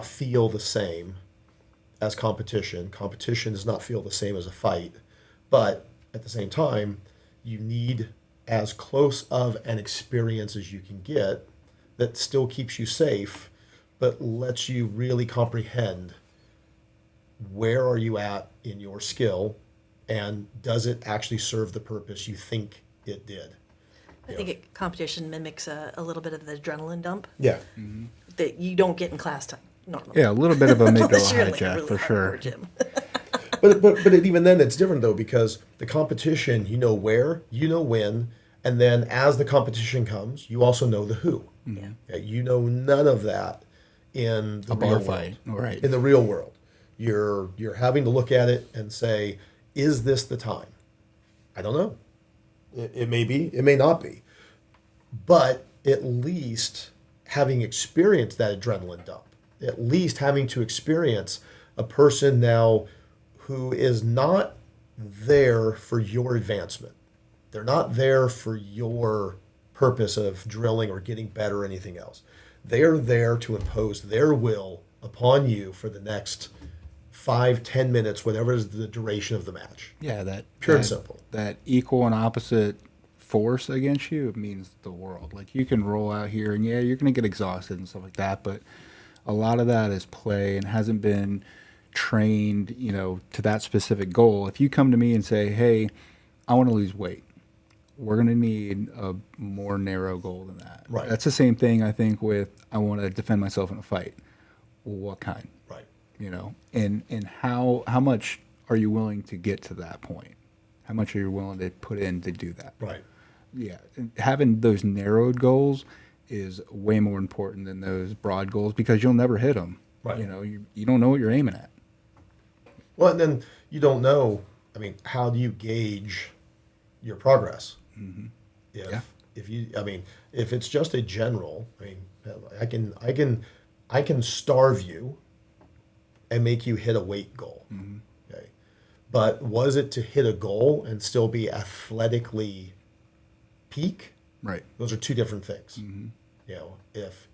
feel the same as competition. Competition does not feel the same as a fight. But at the same time, you need as close of an experience as you can get that still keeps you safe, but lets you really comprehend where are you at in your skill, and does it actually serve the purpose you think it did. I think competition mimics a little bit of the adrenaline dump. Yeah. Mm-hmm. That you don't get in class time normally. Yeah, a little bit of a amygdala hijack really for sure. Gym. But even then, it's different though, because the competition, you know where, you know when, and then as the competition comes, you also know the who. Yeah. You know none of that in the real fight. world. Right. In the real world, you're having to look at it and say, is this the time? I don't know. It may be, it may not be, but at least having experienced that adrenaline dump, at least having to experience a person now who is not there for your advancement. They're not there for your purpose of drilling or getting better or anything else. They are there to impose their will upon you for the next 5-10 minutes, whatever is the duration of the match. Yeah, that pure and simple. That equal and opposite force against you, it means the world. Like you can roll out here and you're going to get exhausted and stuff like that, but a lot of that is play and hasn't been trained, to that specific goal. If you come to me and say, hey, I want to lose weight, we're going to need a more narrow goal than that. Right. That's the same thing, I think, with I want to defend myself in a fight. Well, what kind? Right. And how much are you willing to get to that point? How much are you willing to put in to do that? Right. Yeah. And having those narrowed goals is way more important than those broad goals because you'll never hit them. Right. You don't know what you're aiming at. Well, and then you don't know, how do you gauge your progress? Mm-hmm. If it's just a general, I can starve you and make you hit a weight goal. Mm-hmm. Okay. But was it to hit a goal and still be athletically peak? Right. Those are two different things. Mm-hmm.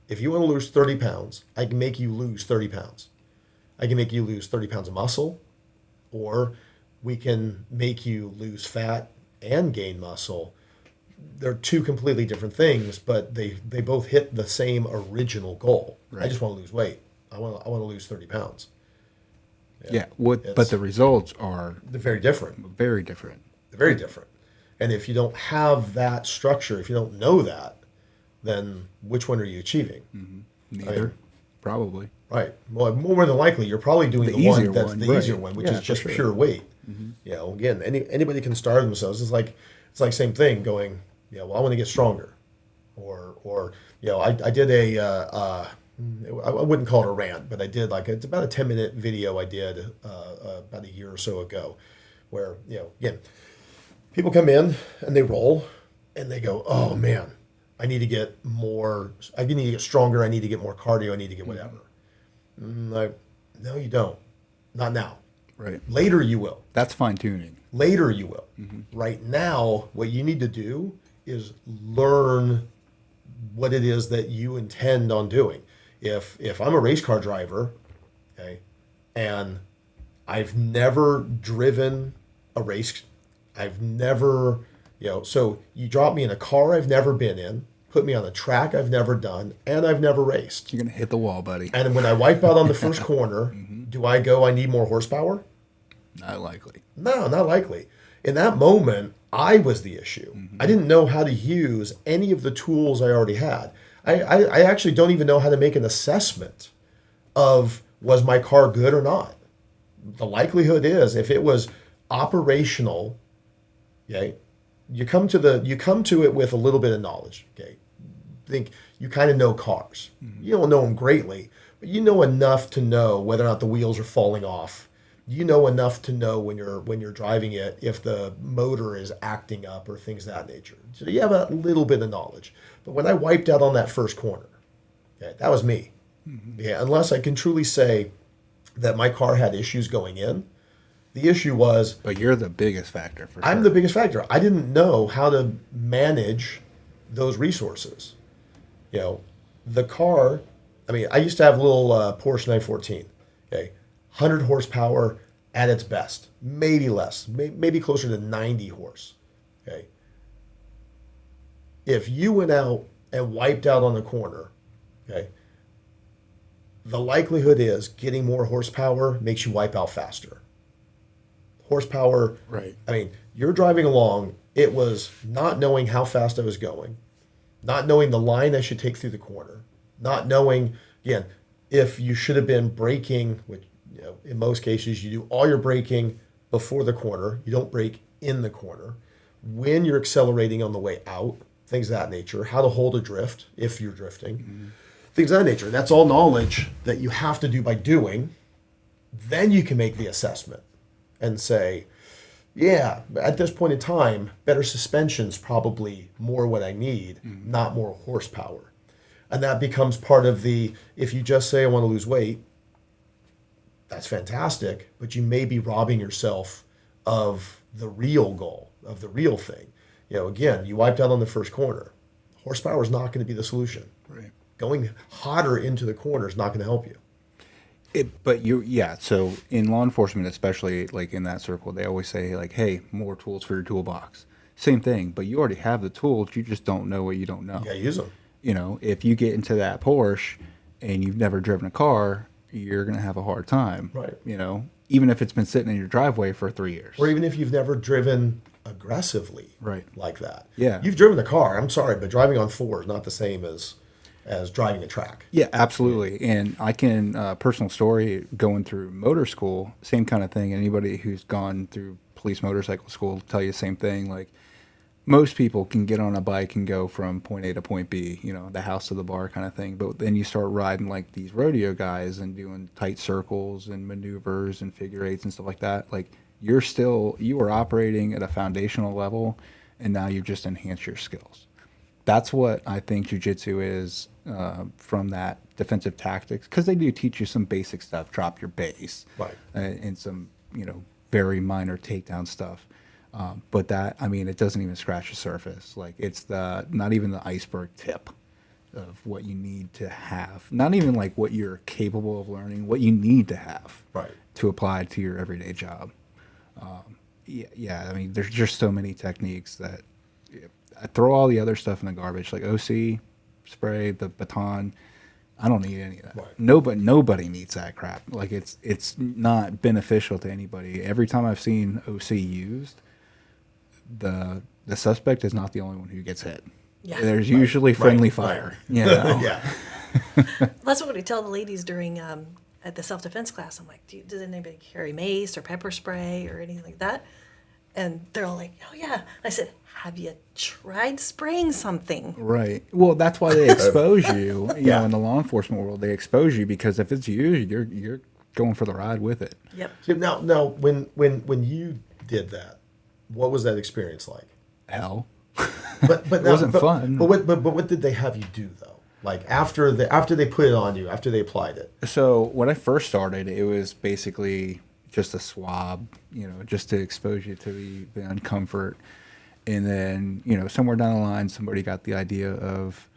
If you want to lose 30 pounds, I can make you lose 30 pounds. I can make you lose 30 pounds of muscle, or we can make you lose fat and gain muscle. They're two completely different things, but they both hit the same original goal. Right. I just want to lose weight. I want to lose 30 pounds. Yeah. But the results are they're very different. Very different. They're very different. And if you don't have that structure, if you don't know that, then which one are you achieving? Mm-hmm. Neither, probably. Right. Well, more than likely, you're probably doing the one that's the easier one, which is just pure weight. Mm-hmm. Again, anybody can starve themselves. It's like same thing. Going, I want to get stronger, or I did I wouldn't call it a rant, but I did it's about a 10-minute video I did about a year or so ago, where again, people come in and they roll, and they go, oh man, I need to get more. I need to get stronger. I need to get more cardio. I need to get whatever. No, you don't. Not now. Right. Later you will. That's fine tuning. Later you will. Mm-hmm. Right now, what you need to do is learn what it is that you intend on doing. If I'm a race car driver, okay, and I've never driven a race, I've never, so you drop me in a car I've never been in, put me on a track I've never done, and I've never raced. You're going to hit the wall, buddy. And when I wipe out on the first corner, do I go, I need more horsepower? Not likely. No, not likely. In that moment, I was the issue. I didn't know how to use any of the tools I already had. I actually don't even know how to make an assessment of was my car good or not. The likelihood is if it was operational, okay, you come to it with a little bit of knowledge, okay. Think you kind of know cars. You don't know them greatly, but you know enough to know whether or not the wheels are falling off. You know enough to know when you're driving it if the motor is acting up or things of that nature. So you have a little bit of knowledge. But when I wiped out on that first corner, okay, that was me. Mm-hmm. Yeah, unless I can truly say that my car had issues going in. The issue was... But you're the biggest factor for sure. I'm the biggest factor. I didn't know how to manage those resources. The car... I used to have a little Porsche 914. Okay, 100 horsepower at its best. Maybe less. Maybe closer to 90 horse. Okay. If you went out and wiped out on the corner, okay, the likelihood is getting more horsepower makes you wipe out faster. Horsepower, right. You're driving along, it was not knowing how fast I was going, not knowing the line I should take through the corner, not knowing, again, if you should have been braking, which, in most cases you do all your braking before the corner, you don't brake in the corner, when you're accelerating on the way out, things of that nature, how to hold a drift if you're drifting, things of that nature. That's all knowledge that you have to do by doing. Then you can make the assessment and say, yeah, at this point in time, better suspension's probably more what I need, not more horsepower. And that becomes part of if you just say, I want to lose weight, that's fantastic, but you may be robbing yourself of the real goal, of the real thing. Again, you wiped out on the first corner. Horsepower is not going to be the solution. Right. Going hotter into the corner is not going to help you. So in law enforcement, especially like in that circle, they always say like, hey, more tools for your toolbox. Same thing, but you already have the tools. You just don't know what you don't know. Yeah, use them. If you get into that Porsche and you've never driven a car you're going to have a hard time. Right. You know, even if it's been sitting in your driveway for 3 years. Or even if you've never driven aggressively Right. like that. Yeah. You've driven a car, I'm sorry, but driving on 4 is not the same as driving a track. Yeah, absolutely. And I can, personal story, going through motor school, same kind of thing. Anybody who's gone through police motorcycle school will tell you the same thing. Like, most people can get on a bike and go from point A to point B, you know, the house to the bar kind of thing. But then you start riding like these rodeo guys and doing tight circles and maneuvers and figure eights and stuff like that. Like, you are operating at a foundational level, and now you've just enhanced your skills. That's what I think jiu-jitsu is, from that defensive tactics, because they do teach you some basic stuff, drop your base, Right. And some, you know, very minor takedown stuff. But that, I mean, it doesn't even scratch the surface. Like, it's not even the iceberg tip of what you need to have. Not even like what you're capable of learning, what you need to have Right. to apply to your everyday job. Yeah, I mean, there's just so many techniques that I throw all the other stuff in the garbage, like OC, spray, the baton. I don't need any of that. Right. Nobody needs that crap. Like, it's not beneficial to anybody. Every time I've seen OC used, the suspect is not the only one who gets hit. Yeah. There's usually friendly Right. fire. You know? Yeah. That's what we tell the ladies during at the self-defense class. I'm like, does anybody carry mace or pepper spray or anything like that? And they're all like, oh yeah. I said, have you tried spraying something? Right. Well, that's why they expose you. You Yeah. know, in the law enforcement world, they expose you because if it's you, you're going for the ride with it. Yep. See, now, when you did that, what was that experience like? Hell. But It wasn't fun. But what did they have you do though? Like after they put it on you, after they applied it. So when I first started, it was basically just a swab, you know, just to expose you to the uncomfort. And then, you know, somewhere down the line, somebody got the idea of,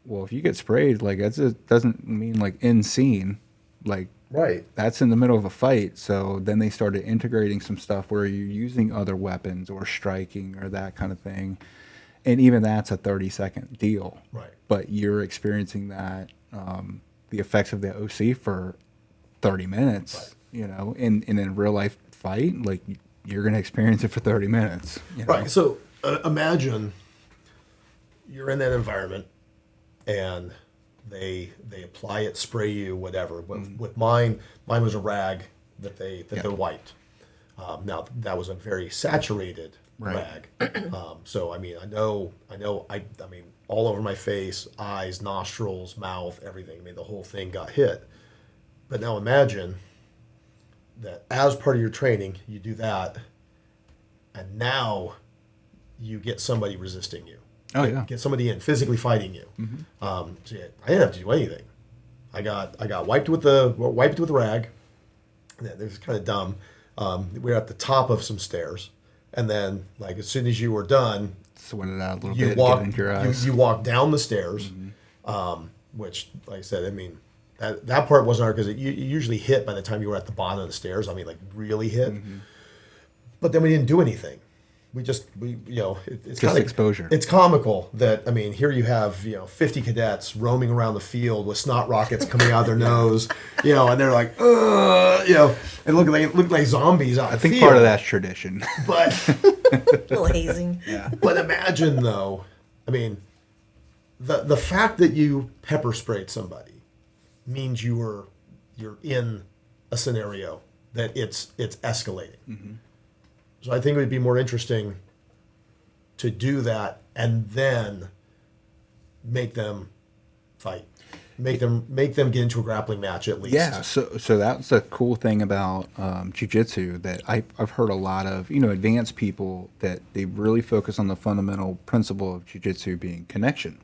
well, if you get sprayed, like, that doesn't mean like in scene, like, Right. that's in the middle of a fight. So then they started integrating some stuff where you're using other weapons or striking or that kind of thing. And even that's a 30-second deal. Right. But you're experiencing that, the effects of the OC for 30 minutes, Right. you know, and in a real life fight, like, you're going to experience it for 30 minutes. You know? Right. So imagine you're in that environment and they apply it, spray you, whatever. With mine was a rag that they wiped. Now that was a very saturated Right. rag. So I mean, I know. I mean, all over my face, eyes, nostrils, mouth, everything. I mean, the whole thing got hit. But now imagine that as part of your training, you do that, and now you get somebody resisting you. Oh, yeah. Get somebody in physically fighting you. So yeah, I didn't have to do anything. I got wiped with the rag. It was kind of dumb. We were at the top of some stairs, and then like as soon as you were done, Sweat it out a little you bit, walk get into your eyes. you walk down the stairs, which, like I said, I mean that part wasn't hard because you usually hit by the time you were at the bottom of the stairs. I mean, like really hit. But then we didn't do anything. We you know, it's Just kind of exposure. It's comical that, I mean, here you have, 50 cadets roaming around the field with snot rockets coming out of their nose, and they're like, and look like zombies out. I think part of that's tradition. But A little hazing. Yeah. but imagine though, I mean, the fact that you pepper sprayed somebody means you're in a scenario that it's escalating. So I think it would be more interesting to do that and then make them fight, make them get into a grappling match at least. Yeah, so that's the cool thing about jiu-jitsu that I've heard a lot of, advanced people that they really focus on the fundamental principle of jiu-jitsu being connection.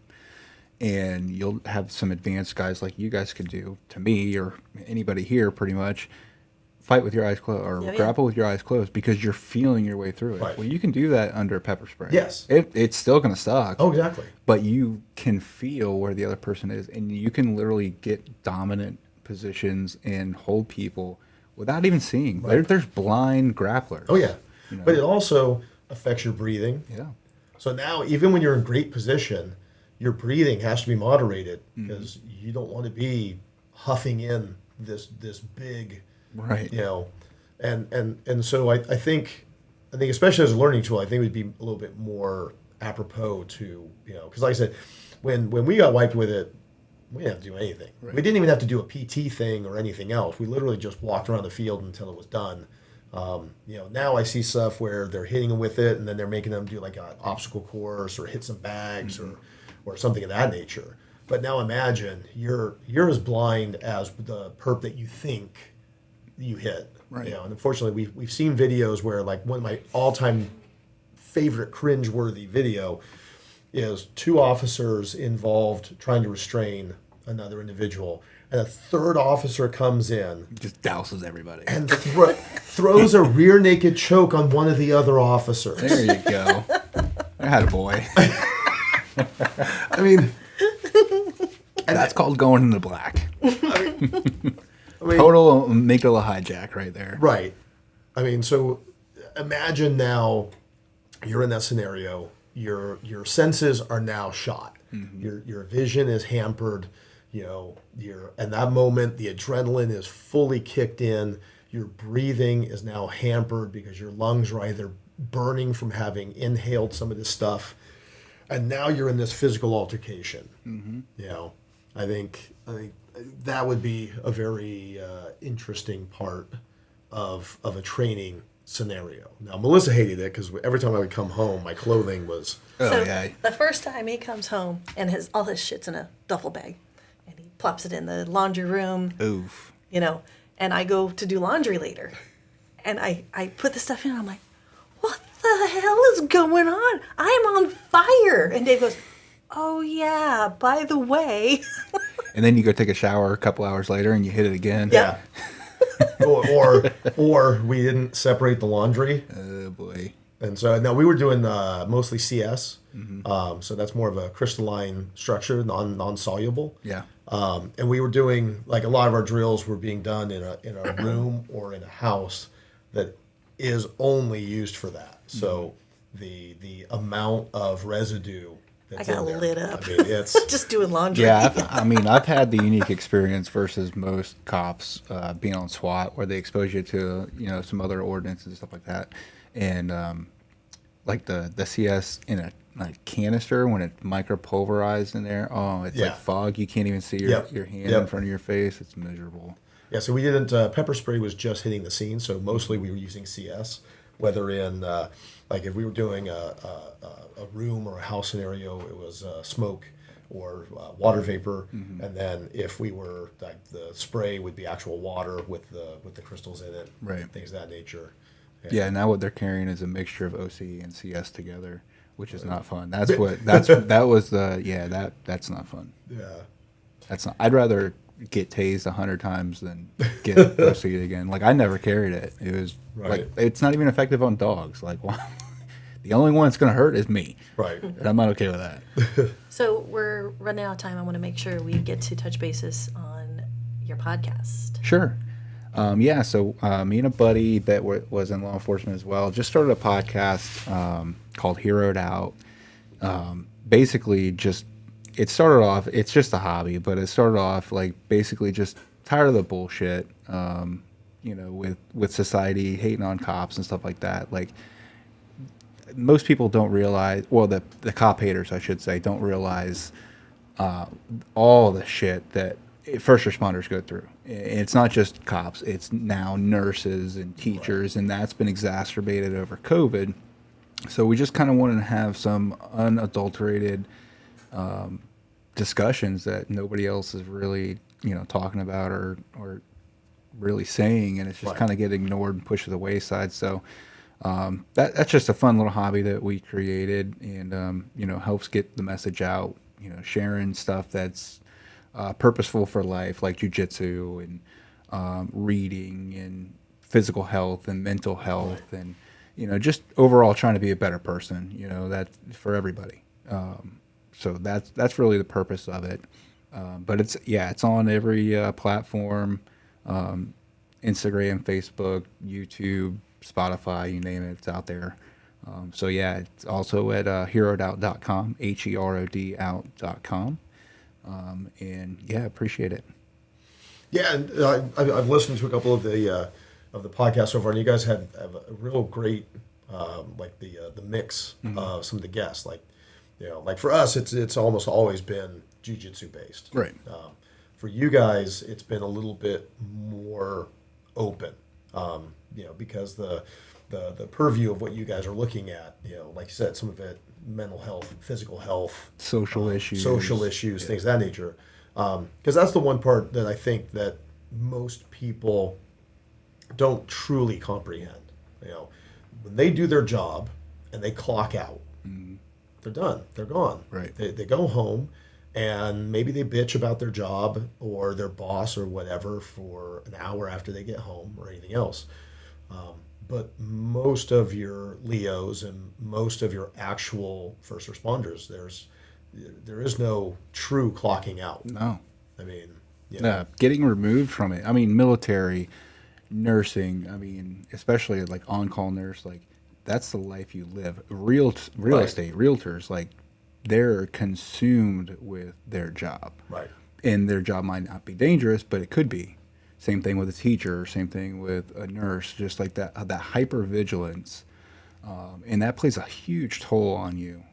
And you'll have some advanced guys like you guys could do, to me or anybody here pretty much, fight with your eyes closed or grapple with your eyes closed because you're feeling your way through it. Right. Well, you can do that under pepper spray. Yes. It's still going to suck. Oh, exactly. But you can feel where the other person is, and you can literally get dominant positions and hold people without even seeing. Right. There's blind grapplers. Oh, yeah. But it also affects your breathing. Yeah. So now, even when you're in great position, your breathing has to be moderated because you don't want to be huffing in this big, right. And so I think especially as a learning tool, I think it would be a little bit more apropos to, because like I said, when we got wiped with it, we didn't have to do anything. Right. We didn't even have to do a PT thing or anything else. We literally just walked around the field until it was done. Now I see stuff where they're hitting them with it, and then they're making them do like an obstacle course or hit some bags or something of that nature. But now imagine you're as blind as the perp that you think you hit. Right. And unfortunately, we've seen videos where, like, one of my all-time favorite cringe-worthy video is 2 officers involved trying to restrain another individual, and a third officer comes in, just douses everybody, and throws a rear naked choke on one of the other officers. There you go. I had a boy. I mean, that's called going into black. Total amygdala hijack right there. Right. I mean, so imagine now you're in that scenario. Your senses are now shot. Your vision is hampered. And that moment, the adrenaline is fully kicked in. Your breathing is now hampered because your lungs are either burning from having inhaled some of this stuff, and now you're in this physical altercation. I think that would be a very interesting part of a training scenario. Now, Melissa hated it because every time I would come home, my clothing was... The first time he comes home and all his shit's in a duffel bag, and he plops it in the laundry room. Oof. And I go to do laundry later, and I put the stuff in, and I'm like, what the hell is going on? I'm on fire. And Dave goes, oh yeah, by the way. And then you go take a shower a couple hours later and you hit it again. Yeah. or we didn't separate the laundry. Oh boy. And so now we were doing mostly CS. So that's more of a crystalline structure, non-soluble. Yeah. And we were doing, like, a lot of our drills were being done in a room or in a house that is only used for that. So the amount of residue that's I got in there, lit up. I mean, it's just doing laundry. Yeah, I've had the unique experience versus most cops being on SWAT, where they expose you to some other ordinance and stuff like that, and like the CS in a canister when it's micropulverized in there. Oh, it's like fog. You can't even see your hand in front of your face. It's miserable. Yeah, so we didn't. Pepper spray was just hitting the scene, so mostly we were using CS. Whether in like if we were doing a room or a house scenario, it was smoke or water vapor, and then if we were, like, the spray would be actual water with the crystals in it, right? Things of that nature. Yeah, now what they're carrying is a mixture of OC and CS together, which is not fun. That's not fun. Yeah, that's not. I'd rather get tased 100 times than get OC again. Like, I never carried it. It was like, it's not even effective on dogs. Like, well, the only one that's going to hurt is me. Right. And I'm not okay with that. So we're running out of time. I want to make sure we get to touch basis on your podcast. Sure. So me and a buddy that was in law enforcement as well just started a podcast called Heroed Out. Basically, it started off, it's just a hobby, but it started off like basically just tired of the bullshit, with society hating on cops and stuff like that. Like, most people don't realize, well, the cop haters, I should say, don't realize all the shit that first responders go through. It's not just cops, it's now nurses and teachers, and that's been exacerbated over COVID. So we just kind of wanted to have some unadulterated discussions that nobody else is really, talking about or really saying, and it's just kind of get ignored and pushed to the wayside. So that's just a fun little hobby that we created, and helps get the message out. Sharing stuff that's purposeful for life, like Jiu Jitsu and reading and physical health and mental health, and just overall trying to be a better person. That for everybody. So that's really the purpose of it. But it's on every platform, Instagram, Facebook, YouTube, Spotify, you name it, it's out there. It's also at heroedout.com, HEROD out.com. Appreciate it. Yeah, and I've listened to a couple of the podcasts so far, and you guys have a real great like the mix of some of the guests. Like, like for us, it's almost always been jiu-jitsu based. Right. For you guys, it's been a little bit more open, because the purview of what you guys are looking at, like you said, some of it mental health, physical health, social issues, things of that nature. Because that's the one part that I think that most people don't truly comprehend. When they do their job and they clock out, they're done. They're gone. Right. They go home, and maybe they bitch about their job or their boss or whatever for an hour after they get home or anything else. But most of your Leos and most of your actual first responders, there is no true clocking out. No. I mean, getting removed from it. I mean, military, nursing, I mean, especially like on-call nurse, like that's the life you live. Real estate, realtors, like they're consumed with their job. Right. And their job might not be dangerous, but it could be. Same thing with a teacher, same thing with a nurse, just like that hypervigilance. And that plays a huge toll on you.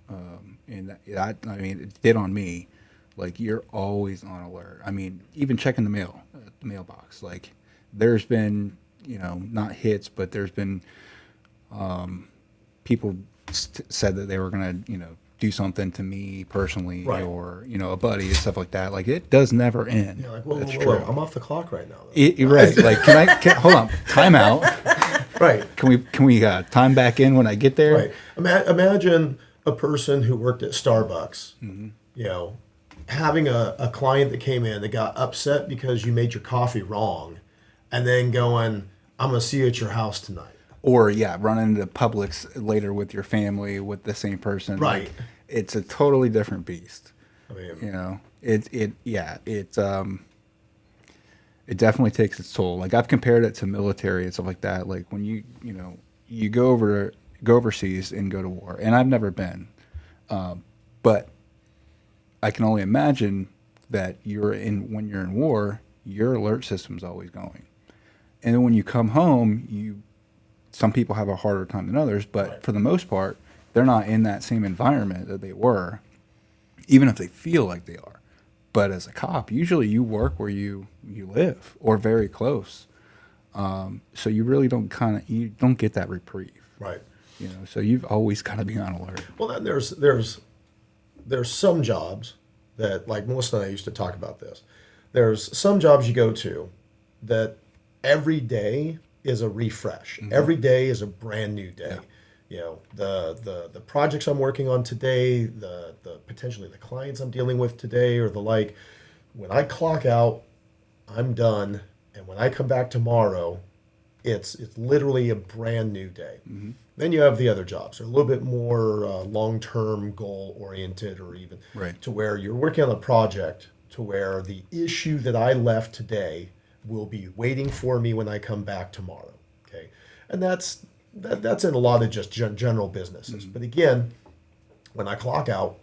And that, I mean, it did on me. Like, you're always on alert. I mean, even checking the mailbox. Like, there's been, not hits, but there's been people said that they were going to, do something to me personally, right. or, a buddy and stuff like that. Like, it does never end. Like, whoa, I'm off the clock right now. Right. Like, hold on, time out. Right. Can we time back in when I get there? Right. Imagine a person who worked at Starbucks, having a client that came in that got upset because you made your coffee wrong, and then going, I'm going to see you at your house tonight. Or, run into Publix later with your family with the same person. Right. Like, it's a totally different beast. I mean, it definitely takes its toll. Like, I've compared it to military and stuff like that. Like, when you go overseas and go to war, and I've never been, but I can only imagine that when you're in war, your alert system's always going. And then when you come home, some people have a harder time than others, but right. For the most part, they're not in that same environment that they were, even if they feel like they are. But as a cop, usually you work where you live or very close. So you really don't get that reprieve. Right. So you've always got to be on alert. Well, then there's some jobs that, like Melissa and I used to talk about this. There's some jobs you go to that every day is a refresh. Mm-hmm. Every day is a brand new day. Yeah. The projects I'm working on today, the potentially the clients I'm dealing with today, or the like. When I clock out, I'm done, and when I come back tomorrow, it's literally a brand new day. Mm-hmm. Then you have the other jobs, they're a little bit more long-term goal oriented, or even right. To where you're working on a project to where the issue that I left today will be waiting for me when I come back tomorrow. Okay, and that's in a lot of just general businesses. Mm-hmm. But again, when I clock out,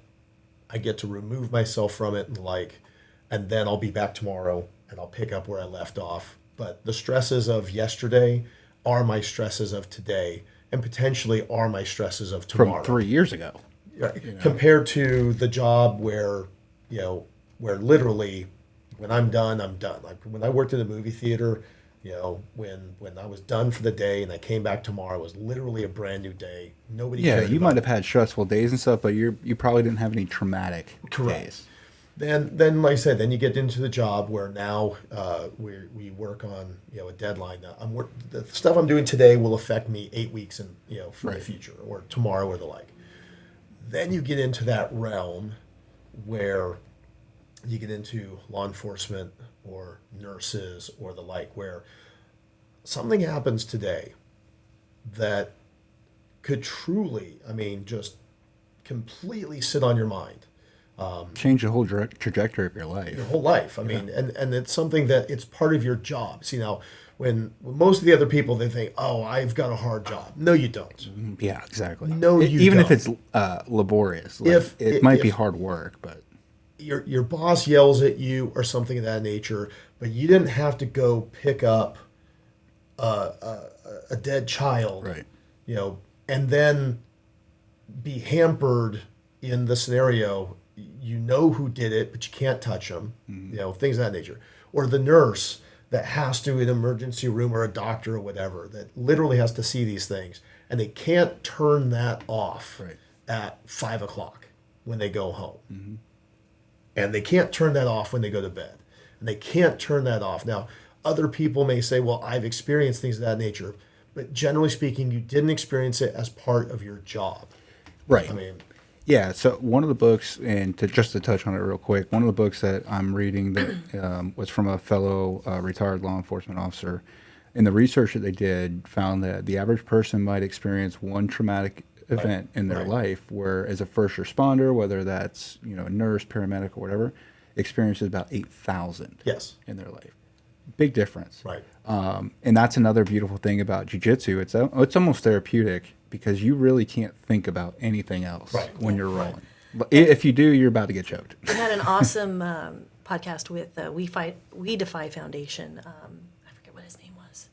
I get to remove myself from it and then I'll be back tomorrow and I'll pick up where I left off. But the stresses of yesterday are my stresses of today, and potentially are my stresses of tomorrow. From 3 years ago. Right. Compared to the job where literally when I'm done, I'm done. Like when I worked in a movie theater, when I was done for the day and I came back tomorrow, it was literally a brand new day. Nobody cared you about might have had stressful days and stuff, but you probably didn't have any traumatic days. Then like I said, then you get into the job where now we work on a deadline. The stuff I'm doing today will affect me 8 weeks in for the future, or tomorrow, or the like. Then you get into that realm where you get into law enforcement or nurses or the like, where something happens today that could truly, just completely sit on your mind. Change the whole trajectory of your life. Your whole life. And it's something that it's part of your job. See, now, when most of the other people, they think, oh, I've got a hard job. No, you don't. Yeah, exactly. No, you even don't. if it's laborious. It might be hard work, but your boss yells at you or something of that nature, but you didn't have to go pick up a dead child, Right. And then be hampered in the scenario. You know who did it, but you can't touch them, things of that nature. Or the nurse that has to, in an emergency room, or a doctor or whatever, that literally has to see these things, and they can't turn that off at 5 o'clock when they go home. And they can't turn that off when they go to bed. And they can't turn that off. Now, other people may say, well, I've experienced things of that nature. But generally speaking, you didn't experience it as part of your job. Right. I mean, yeah. So one of the books, and to touch on it real quick, one of the books that I'm reading that was from a fellow retired law enforcement officer, and the research that they did found that the average person might experience one traumatic event in their life, where as a first responder, whether that's a nurse, paramedic, or whatever, experiences about 8,000 in their life. Big difference. Right. And that's another beautiful thing about jiu-jitsu. It's almost therapeutic because you really can't think about anything else when you're rolling. But if you do, you're about to get choked. We had an awesome podcast with We Defy Foundation. I forget what his name was.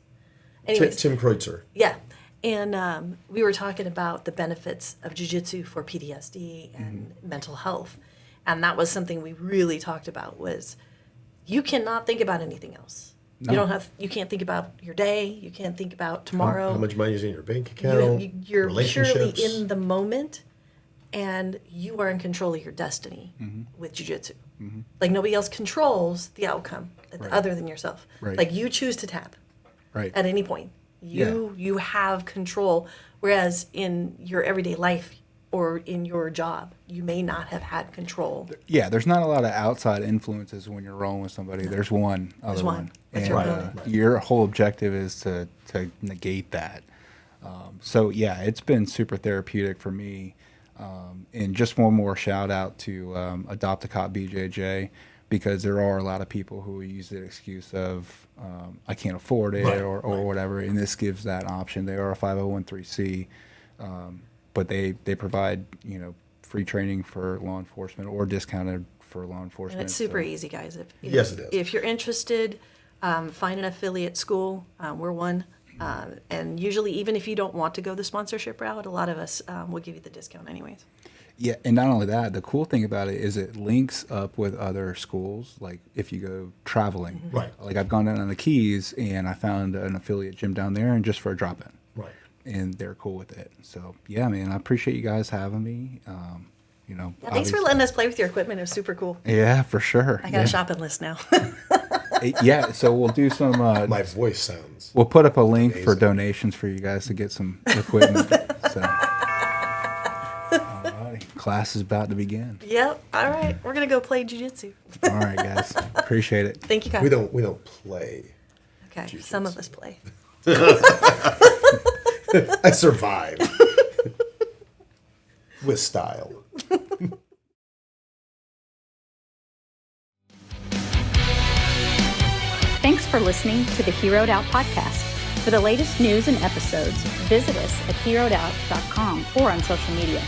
Anyways, Tim Kreutzer. Yeah. And we were talking about the benefits of jiu-jitsu for PTSD and mental health. And that was something we really talked about, was you cannot think about anything else. No. You can't think about your day. You can't think about tomorrow. How much money is in your bank account? You're purely in the moment, and you are in control of your destiny with jiu-jitsu. Like, nobody else controls the outcome other than yourself. Right. Like, you choose to tap at any point. You have control, whereas in your everyday life or in your job, you may not have had control. Yeah, there's not a lot of outside influences when you're rolling with somebody. No. There's one other one. And your whole objective is to negate that. So, yeah, it's been super therapeutic for me. And just one more shout out to Adopt a Cop BJJ, because there are a lot of people who use the excuse of I can't afford it or whatever, and this gives that option. They are a 501(c), but they provide free training for law enforcement or discounted for law enforcement. And it's super easy, guys. Yes, it is. If you're interested, find an affiliate school. We're one. And usually, even if you don't want to go the sponsorship route, a lot of us will give you the discount anyways. Yeah, and not only that, the cool thing about it is it links up with other schools. Like if you go traveling, like I've gone down on the Keys and I found an affiliate gym down there, and just for a drop-in, and they're cool with it. So yeah, man, I appreciate you guys having me. Thanks for letting us play with your equipment. It was super cool. Yeah, for sure. I got a shopping list now. Yeah, so we'll do some. My voice sounds. We'll put up a link for donations for you guys to get some equipment. So. Class is about to begin. Yep. All right. We're going to go play jiu-jitsu. All right, guys. Appreciate it. Thank you, Kyle. We don't play. Okay. Jiu-jitsu. Some of us play. I survive. With style. Thanks for listening to the Heroed Out podcast. For the latest news and episodes, visit us at heroedout.com or on social media.